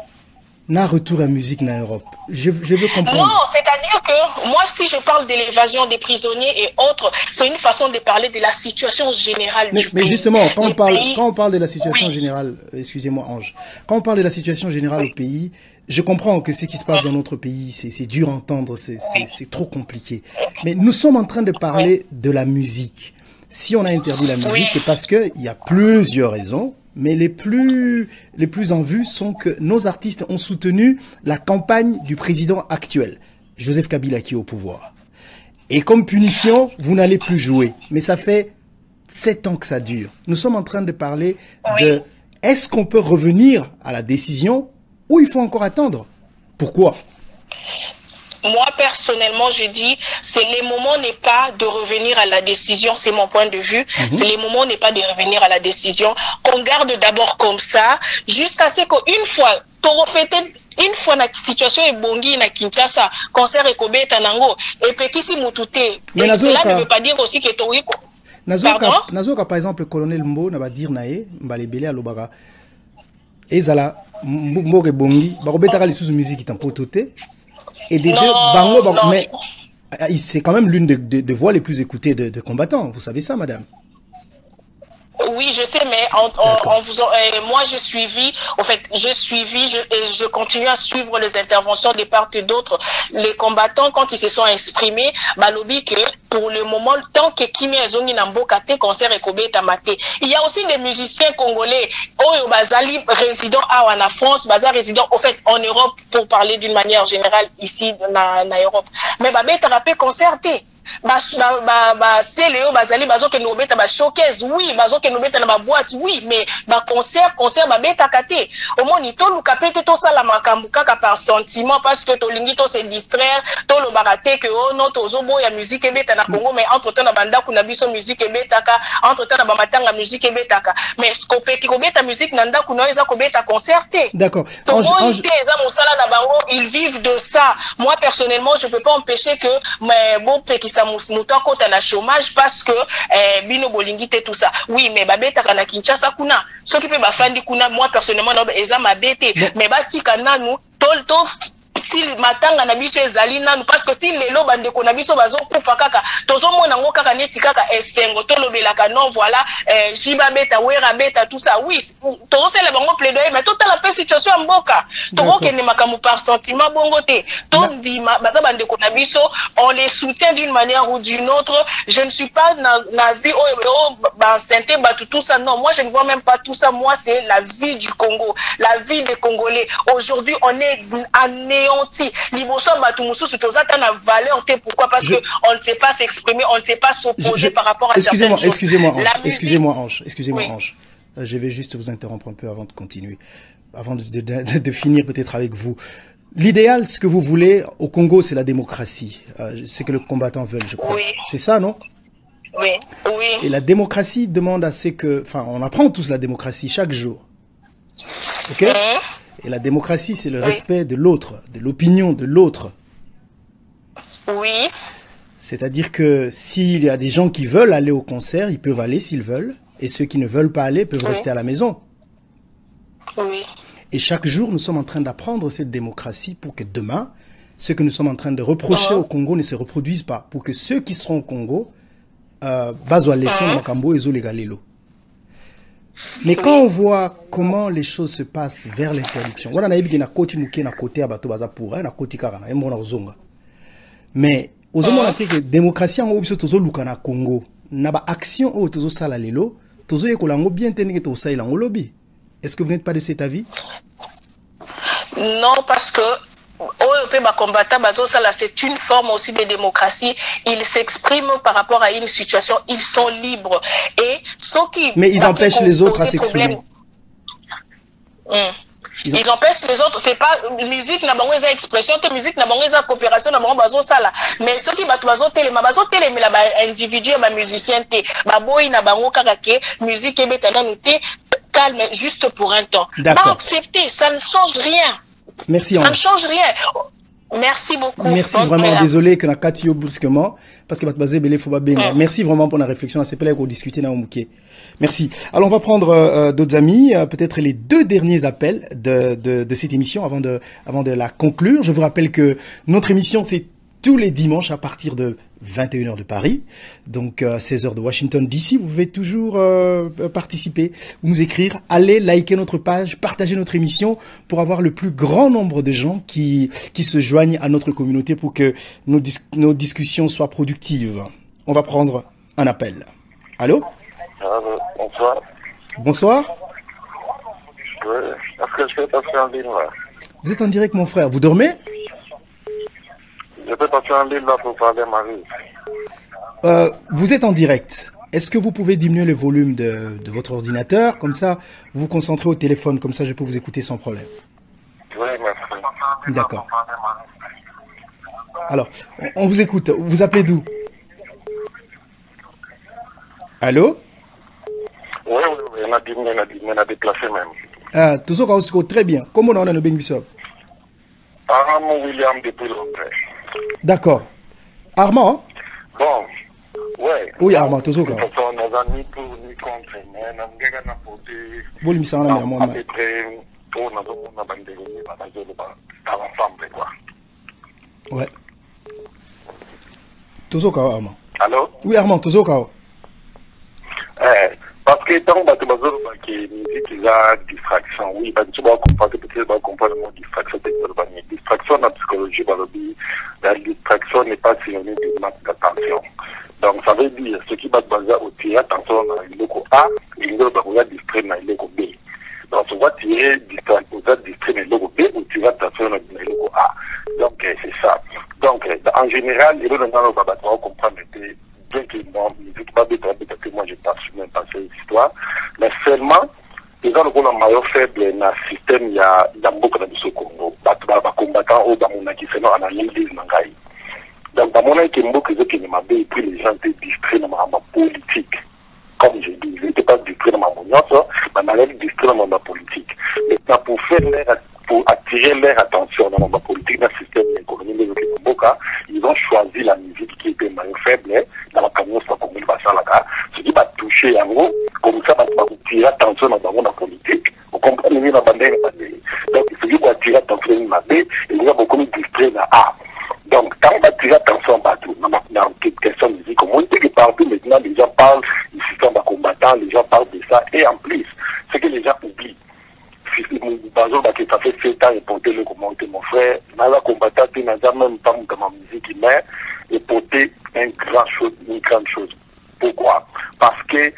n'a retour à musique en Europe. Je veux comprendre. Non, c'est-à-dire que moi, si je parle de l'évasion des prisonniers et autres, c'est une façon de parler de la situation générale du pays. Mais justement, quand on parle de la situation générale, excusez-moi Ange, quand on parle de la situation générale au pays, je comprends que ce qui se passe dans notre pays, c'est dur à entendre, c'est trop compliqué. Mais nous sommes en train de parler de la musique. Si on a interdit la musique, c'est parce qu'il y a plusieurs raisons. Mais les plus en vue sont que nos artistes ont soutenu la campagne du président actuel, Joseph Kabila, qui est au pouvoir. Et comme punition, vous n'allez plus jouer. Mais ça fait 7 ans que ça dure. Nous sommes en train de parler de est-ce qu'on peut revenir à la décision ou il faut encore attendre? Pourquoi? Moi, personnellement, je dis, le moment n'est pas de revenir à la décision, c'est mon point de vue. Le moment n'est pas de revenir à la décision. On garde d'abord comme ça, jusqu'à ce qu'une fois, une fois la situation est bongie na Kinshasa, concert et Kobeta nango, et petit mutute. Cela ne veut pas dire aussi que Toriko. Nazoka, par exemple, le colonel Mbo, n'a pas dire nae, mbalebele à l'Obaga. Ezala, Mbo et bongi, barobeta les sous musique qui pototé. Et des deux, mais c'est quand même l'une des voix les plus écoutées de combattants. Vous savez ça, madame? Oui, je sais, mais moi j'ai suivi, je continue à suivre les interventions de part et d'autre. Les combattants, quand ils se sont exprimés, balobi que pour le moment, tant que Kimi Ezongi Namboka te concert et Kobe Tamate. Il y a aussi des musiciens congolais, Oyo Bazali, résidents en France, Bazar résident au fait en Europe, pour parler d'une manière générale ici en Europe. Mais Babé Tarapé concerté. C'est Léo Bazali, bazo que nous beta ba showcase, oui, bazo que nous beta na ba boîte, oui, mais ba concert ba beta kate. Au moins ni to lukapete to sala makambu kaka par sentiment parce que to lingi to se distraire, to lo barate que oh non to zobo ya musique e beta na Congo, mais entre temps na banda kuna biso musique e beta ka, entre temps na ba matanga musique e beta ka. Mais skopeti ko beta musique nanda kuna eza ko beta concerté. D'accord. Ils vivent de ça. Moi personnellement, je peux pas empêcher que mais bon petit Mouton kota na chômage parce que bino bolingi te tout ça. Oui, mais babeta kana Kinshasa kuna. Ce qui peut bafandi kuna, moi personnellement na eza mabete, mais batika nanu tol si matanga na biso ezali nanu parce que si lelo bande ko na biso bazo kufa kaka tozo mona ngo kaka neti kaka esengo to lobelaka non voilà jiba beta wera beta tout ça. Oui, tozo sele bango plaidoyer mais toute la situation mboka toko kene makamu par sentiment bongo te to di baza bande ko na biso on les soutient d'une manière ou d'une autre. Je ne suis pas na vie ba santé ba tout ça, non, moi je ne vois même pas tout ça. Moi c'est la vie du Congo, la vie des Congolais. Aujourd'hui on est anéanti. Liboso batu mususu tozata na valeur te. Pourquoi? Parce que on ne sait pas s'exprimer, on ne sait pas s'opposer par rapport à certaines choses. Excusez-moi Ange, Ange. Je vais juste vous interrompre un peu avant de continuer, avant de finir peut-être avec vous. L'idéal, ce que vous voulez au Congo, c'est la démocratie. C'est que les combattants veulent, je crois. Oui. C'est ça, non? Oui, oui. Et la démocratie demande assez que... Enfin, on apprend tous la démocratie chaque jour. Ok? Et la démocratie, c'est le respect de l'autre, de l'opinion de l'autre. Oui. C'est-à-dire que s'il y a des gens qui veulent aller au concert, ils peuvent aller s'ils veulent. Et ceux qui ne veulent pas aller peuvent rester à la maison. Oui. Et chaque jour, nous sommes en train d'apprendre cette démocratie pour que demain, ce que nous sommes en train de reprocher au Congo ne se reproduise pas. Pour que ceux qui seront au Congo, bazo leçon makambo ezo legalelo. Mais quand on voit comment les choses se passent vers l'interdiction, voilà, na koti muke na côté abato baza pour na koti karana emona ozonga. Mais ozomona te que démocratie en obiso tozo luka na Congo, na ba action o tozo sala lelo, tozo yekolango bien tene que tozo sala ngo lobby. Est-ce que vous n'êtes pas de cet avis? Non, parce que c'est une forme aussi de démocratie. Ils s'expriment par rapport à une situation. Ils sont libres. Et ceux qui... Mais ils empêchent les autres à s'exprimer. Ils empêchent les autres. C'est pas musique n'a pas une expression, musique n'a pas une coopération, n'a pas ça. Mais ceux qui battent mais là individu ma musicien te baboy n'a pas kakake musique et betana nous calme juste pour un temps. Pas accepter, ça ne change rien. Merci. Ça ne change rien. Merci beaucoup. Merci vraiment, désolé que na katio brusquement, parce que va te baser belé faut benga. Merci vraiment pour la réflexion, c'est pas qu'on discuter na omouké. Merci. Alors on va prendre d'autres amis, peut-être les 2 derniers appels de cette émission avant de la conclure. Je vous rappelle que notre émission c'est tous les dimanches à partir de 21h de Paris, donc 16h de Washington DC. Vous pouvez toujours participer ou nous écrire. Allez liker notre page, partager notre émission pour avoir le plus grand nombre de gens qui se joignent à notre communauté pour que nos discussions soient productives. On va prendre un appel. Allô? Bonsoir. Bonsoir. Oui. Est-ce que je peux passer en ligne là? Vous êtes en direct, mon frère. Vous dormez? Je peux passer en ligne là pour parler à Marie. Vous êtes en direct. Est-ce que vous pouvez diminuer le volume de votre ordinateur? Comme ça, vous vous concentrez au téléphone. Comme ça, je peux vous écouter sans problème. Oui, merci. D'accord. Alors, on vous écoute. Vous appelez d'où? Allô? Oui, on a déplacé même. Ah, tout ça, très bien. Comment on a le Bengvisop? Armand William depuis Londres. D'accord. Armand? Bon, ouais. Oui, Armand, tout ça. On a ni pour ni contre, mais on a apporté. Bon, il me semble à moi. À peu près, on a bandé, on a ensemble, quoi. Ouais. Tout ça, Armand. Allô? Oui, Armand, tout ça. Parce que tant que musique il a distraction, oui, tu vas comprendre peut-être comprendre le mot distraction technologique. Distraction en psychologie, la distraction n'est pas synonyme de manque d'attention. Donc ça veut dire ce qui va te baser au tirer attention dans le logo A, il va distraire dans le logo B. Donc on va tirer distraire dans le logo B ou tirer attention dans le logo A. Donc c'est ça. Donc en général, il va comprendre bien que non, musique pas bête, parce que moi je passe même pas cette histoire, mais seulement, ils ont le maillot faible dans le système, il y a beaucoup de Congo, combattants au Bamona qui fait en analyse Nangaï. Donc, Bamona qui est beaucoup de qui m'a et puis les gens étaient distraits dans ma politique. Comme je dis, ils n'étaient pas distraits dans ma mounion, mais ils étaient distraits dans ma politique. Maintenant, pour attirer leur attention dans ma politique, dans le système économique de Boka, ils ont choisi la musique qui était maillot faible dans la camion sur la commune Bassalaka. Ce qui va toucher en gros, comme ça, va attirer attention dans la politique. Vous comprenez, la bandée. Donc, ce qui va attirer attention dans la B, il y a beaucoup de distraits dans A. Donc, quand on va attirer attention partout, dans toute question de musique, on dit que partout maintenant, les gens parlent du système de combattants, les gens parlent de ça, et en plus, ce que les gens oublient. Par exemple, ça fait 7 ans, et porter le commentaire, mon frère, dans la combattant, il n'a même pas dans ma musique, mais et porter une grande chose. Pourquoi? Parce que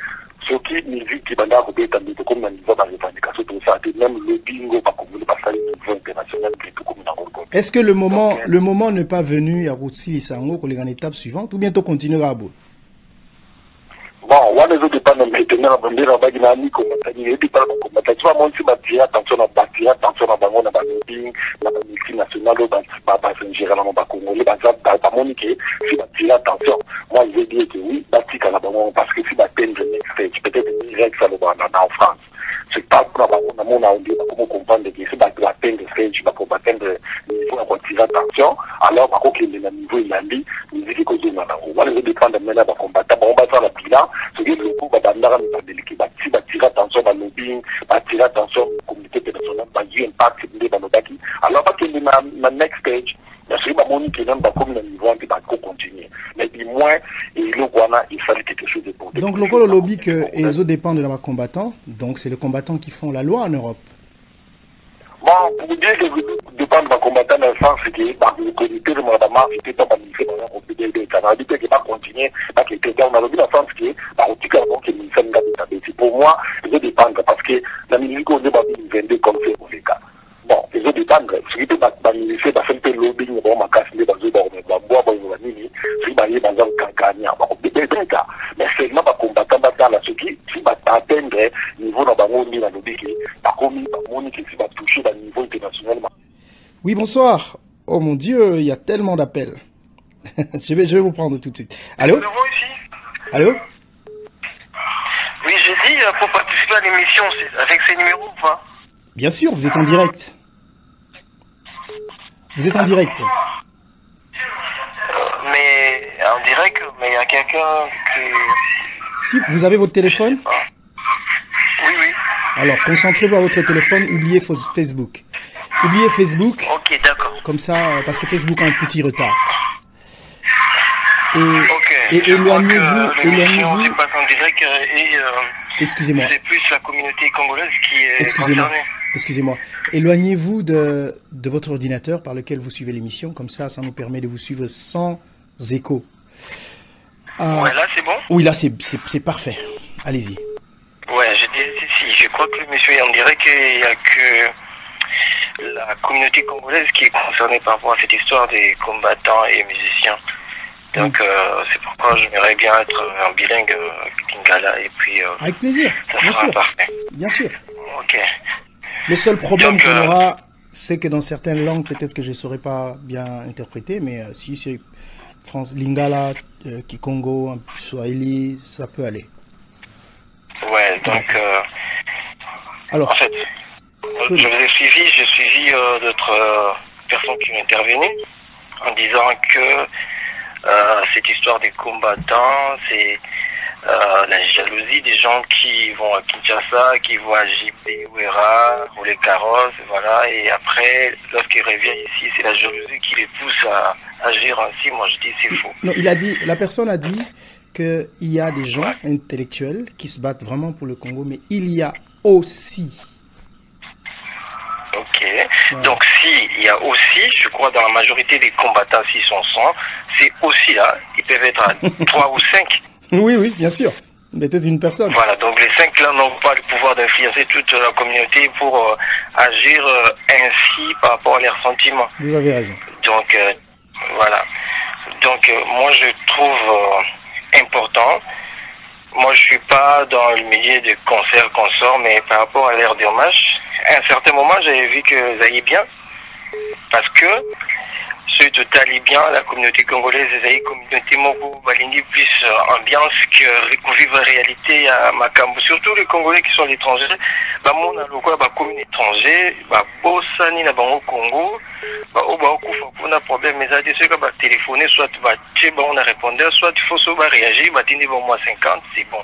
ce qui musique qui va dans le comme dans le niveau de la revendication, tout ça, même le bingo, pas comme le passage au niveau international, tout comme dans le Est-ce que le moment n'est pas venu à Routsi Lissango pour les étape suivante, ou bientôt continuera à bout? Bon, on les autres dépendent maintenant, on va dire, on va dire, tu vas montrer ma tirée attention à bâtir, attention à bangon, à banking, la multinationale, généralement, à Congo, les bazar, à Monique, si tu tiré attention, moi, je vais dire que oui, bâtir à la bangon, parce que si tu atteindre le next stage, peut-être direct, ça va en France. C'est pas pour la bangon, on dit, comment comprendre que si tu atteindre le stage, pour atteindre le niveau, on va tirer attention, alors, par contre, le niveau, il a dit, il dit que c'est on va les dépendre maintenant, on va combattre, on va faire la bilan, ce qui est le coup, si va tirer attention à lobbying, va tirer attention à la communauté internationale, va y impact dans nos bâtis. Alors, parce que le next stage, il y a celui qui est comme le niveau qui va continuer. Mais du moins, il fallait quelque chose de bon. Donc, le lobby que les autres dépendent de la combattant, donc c'est les combattants qui font la loi en Europe. Bon, pour vous dire que je dépends de ma combattant dans le sens que le comité de mon marche était pas magnifique dans le pays de Canada, qui va continuer, qui était dans le sens que, pour moi, je dépends parce que la musique, on est pas 22 comme c'est pour les cas. Bon, je dépends, ce qui est magnifique, c'est que le lobbying, on m'a cassé dans le bois, mais seulement ma combattant dans la ce qui va atteindre le niveau dans le lobby, par contre, qui va toucher dans le niveau international. Oui, bonsoir. Oh mon Dieu, il y a tellement d'appels. je vais vous prendre tout de suite. Allô? Allô? Oui, j'ai dit, pour participer à l'émission, avec ces numéros ou pas? Bien sûr, vous êtes en direct. Vous êtes en direct. Mais en direct, mais il y a quelqu'un qui... Si vous avez votre téléphone? Oui, oui. Alors, concentrez-vous à votre téléphone, oubliez Facebook. Oubliez Facebook. Ok, d'accord. Comme ça, parce que Facebook a un petit retard. Et, okay. Et éloignez-vous. Excusez-moi. C'est plus la communauté congolaise qui est concernée. Excusez-moi. Éloignez-vous de votre ordinateur par lequel vous suivez l'émission. Comme ça nous permet de vous suivre sans écho. Ouais, là, c'est bon? Oui, là, c'est parfait. Allez-y. Ouais, je dis si. Je crois que le monsieur, on dirait qu'il n'y a que la communauté congolaise qui est concernée par rapport à cette histoire des combattants et musiciens. Donc, c'est pourquoi j'aimerais bien être un bilingue lingala et puis... avec plaisir, bien sûr. Parfait. Bien sûr. Ok. Le seul problème qu'on aura, c'est que dans certaines langues, peut-être que je ne saurais pas bien interpréter, mais si c'est lingala, kikongo, swahili, ça peut aller. Ouais, donc... Alors, en fait, j'ai suivi d'autres personnes qui ont intervenu en disant que cette histoire des combattants, c'est la jalousie des gens qui vont à Kinshasa, qui vont à JP, Ouera, ou les carrosses, voilà, et après, lorsqu'ils reviennent ici, c'est la jalousie qui les pousse à agir ainsi. Moi, je dis c'est faux. Non, la personne a dit qu'il y a des gens intellectuels qui se battent vraiment pour le Congo, mais il y a aussi... Ok. Ouais. Donc, il y a aussi, je crois, dans la majorité des combattants, s'ils sont 100, c'est aussi là, ils peuvent être à 3 ou 5. Oui, bien sûr. Peut-être une personne. Voilà, donc les 5 là n'ont pas le pouvoir d'influencer toute la communauté pour agir ainsi par rapport à leurs sentiments. Vous avez raison. Donc, voilà. Donc, moi, je trouve important. Moi, je suis pas dans le milieu de concert consort, mais par rapport à l'ère d'hommage, à un certain moment, j'avais vu que ça allait bien. Parce que, ceux de bien, la communauté congolaise, les communauté Moko, Balingi, plus ambiance que recouvrir la réalité à Makambo. Surtout les Congolais qui sont à l'étranger, bah, mon aloko, bah, commune étranger, bah, bossani na bango Congo, bah, oh, bah, on a problème, mais ça, c'est que, bah, téléphoner, soit, bah, bah, on a répondu, soit, il faut, bah, réagir, bah, tenez, bon, moi, 50, c'est bon.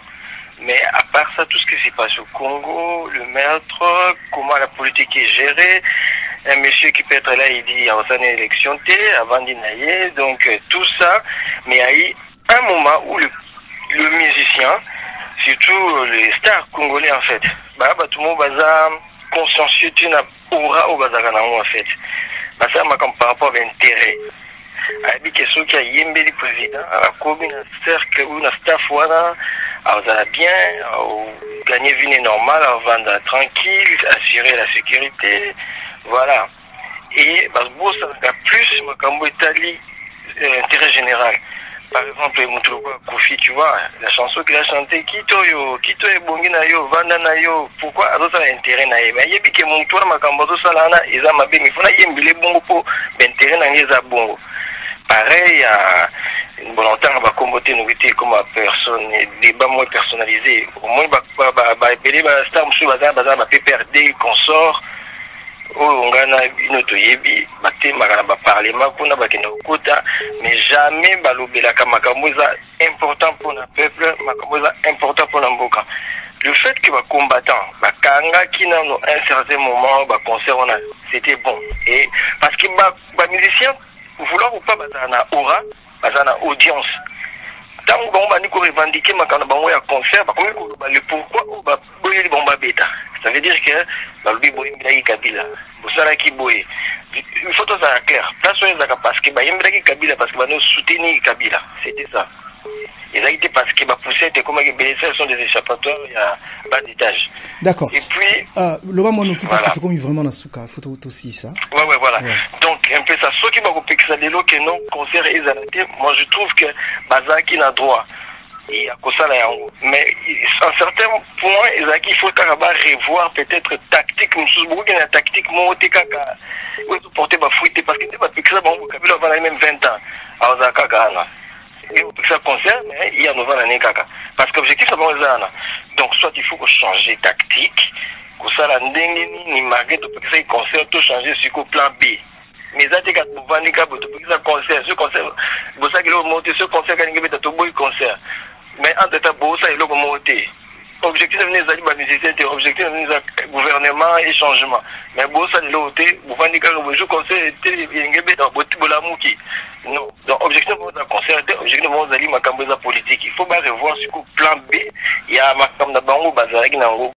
Mais à part ça, tout ce qui s'est passé au Congo, le meurtre, comment la politique est gérée, un monsieur qui peut être là, il dit, il y a une élection, avant d'y donc tout ça, mais il y a eu un moment où le musicien, surtout les stars congolais en fait, bah, tout le monde va consciencieux, tu n'as aura au bazaranaou en fait. Bah, ça m'a comme par rapport à l'intérêt. Il y a ceux qui a yémbé le président, à la commune, un cercle ou un staff, voilà, vous allez bien, gagner une vie normale, vendre tranquille, assurer la sécurité, voilà. Et bah, ça a plus intérêt général. Par exemple, Kofi, tu vois, la chanson qu'il a chantée, Kito e bongi na yo, vanda na yo, pourquoi alors ça a intérêt na yo? Mais il y a que mon tour makambozo salana, ils ont ma bien, mais il faut na yembile bongo pour intérêt na yeza bongo. Pareil, à une volonté à combattre une nourriture comme personne, débat moins personnalisé. Au moins, star monsieur bazar PPRD consort. On a une auto-yebi, parlement pour na bakena okota, mais jamais balobela kamakamoza important pour le peuple, makamoza important pour l'amboka. Le fait que les combattants, kanga qui dans un certain moment, concert, c'était bon. Et parce que les musiciens, vouloir ou pas, bazana aura, bazana audience. Tant que on va nous revendiquer makana bango ya concert, le pourquoi ou boyer bomba beta. Ça veut dire que le boyer milaki kabila, bosala ki boyer. Il faut que ça soit clair. Place où ils parce que milaki kabila parce que nous soutenir kabila, c'était ça. Et là, il parce que poussé était comme les BSL sont des échappatoires, il y a bas d'étage. D'accord. Et puis Loba Monouki parce que tu comme vraiment dans souka, faut aussi ça. Ouais, voilà. Ouais. Donc un peu ça, ceux qui vont ça de l'eau que non concert et zalaté, moi je trouve que Bazaki n'a droit. Et à cause ça là, mais à un certain point, il faut revoir peut-être tactique, nous sommes beaucoup de la tactique, moi t'es kaka, où tu portes ma fuite parce que t'es pas ça, bon, vous avez même 20 ans, à Osaka là. Et ça concerne, il y a 9 ans kaka. Parce que l'objectif c'est bon ça. Donc soit il faut que changer de tactique, que ça la ndenge ni malgré tout ça il concerne tout changer sur le plan B. mais ça, c'est un concert, ce concert, vous savez, ce concert, concert. Mais en tout cas, ça, il est monté. Objectif de venir objectif de venir gouvernement et changement. Mais bon, ça, l'autre, vous voyez que le conseil était non. Donc, objectif de concert, objectif de ma politique. Il faut pas revoir ce plan B. Il y a ma campagne de Bango Bazar.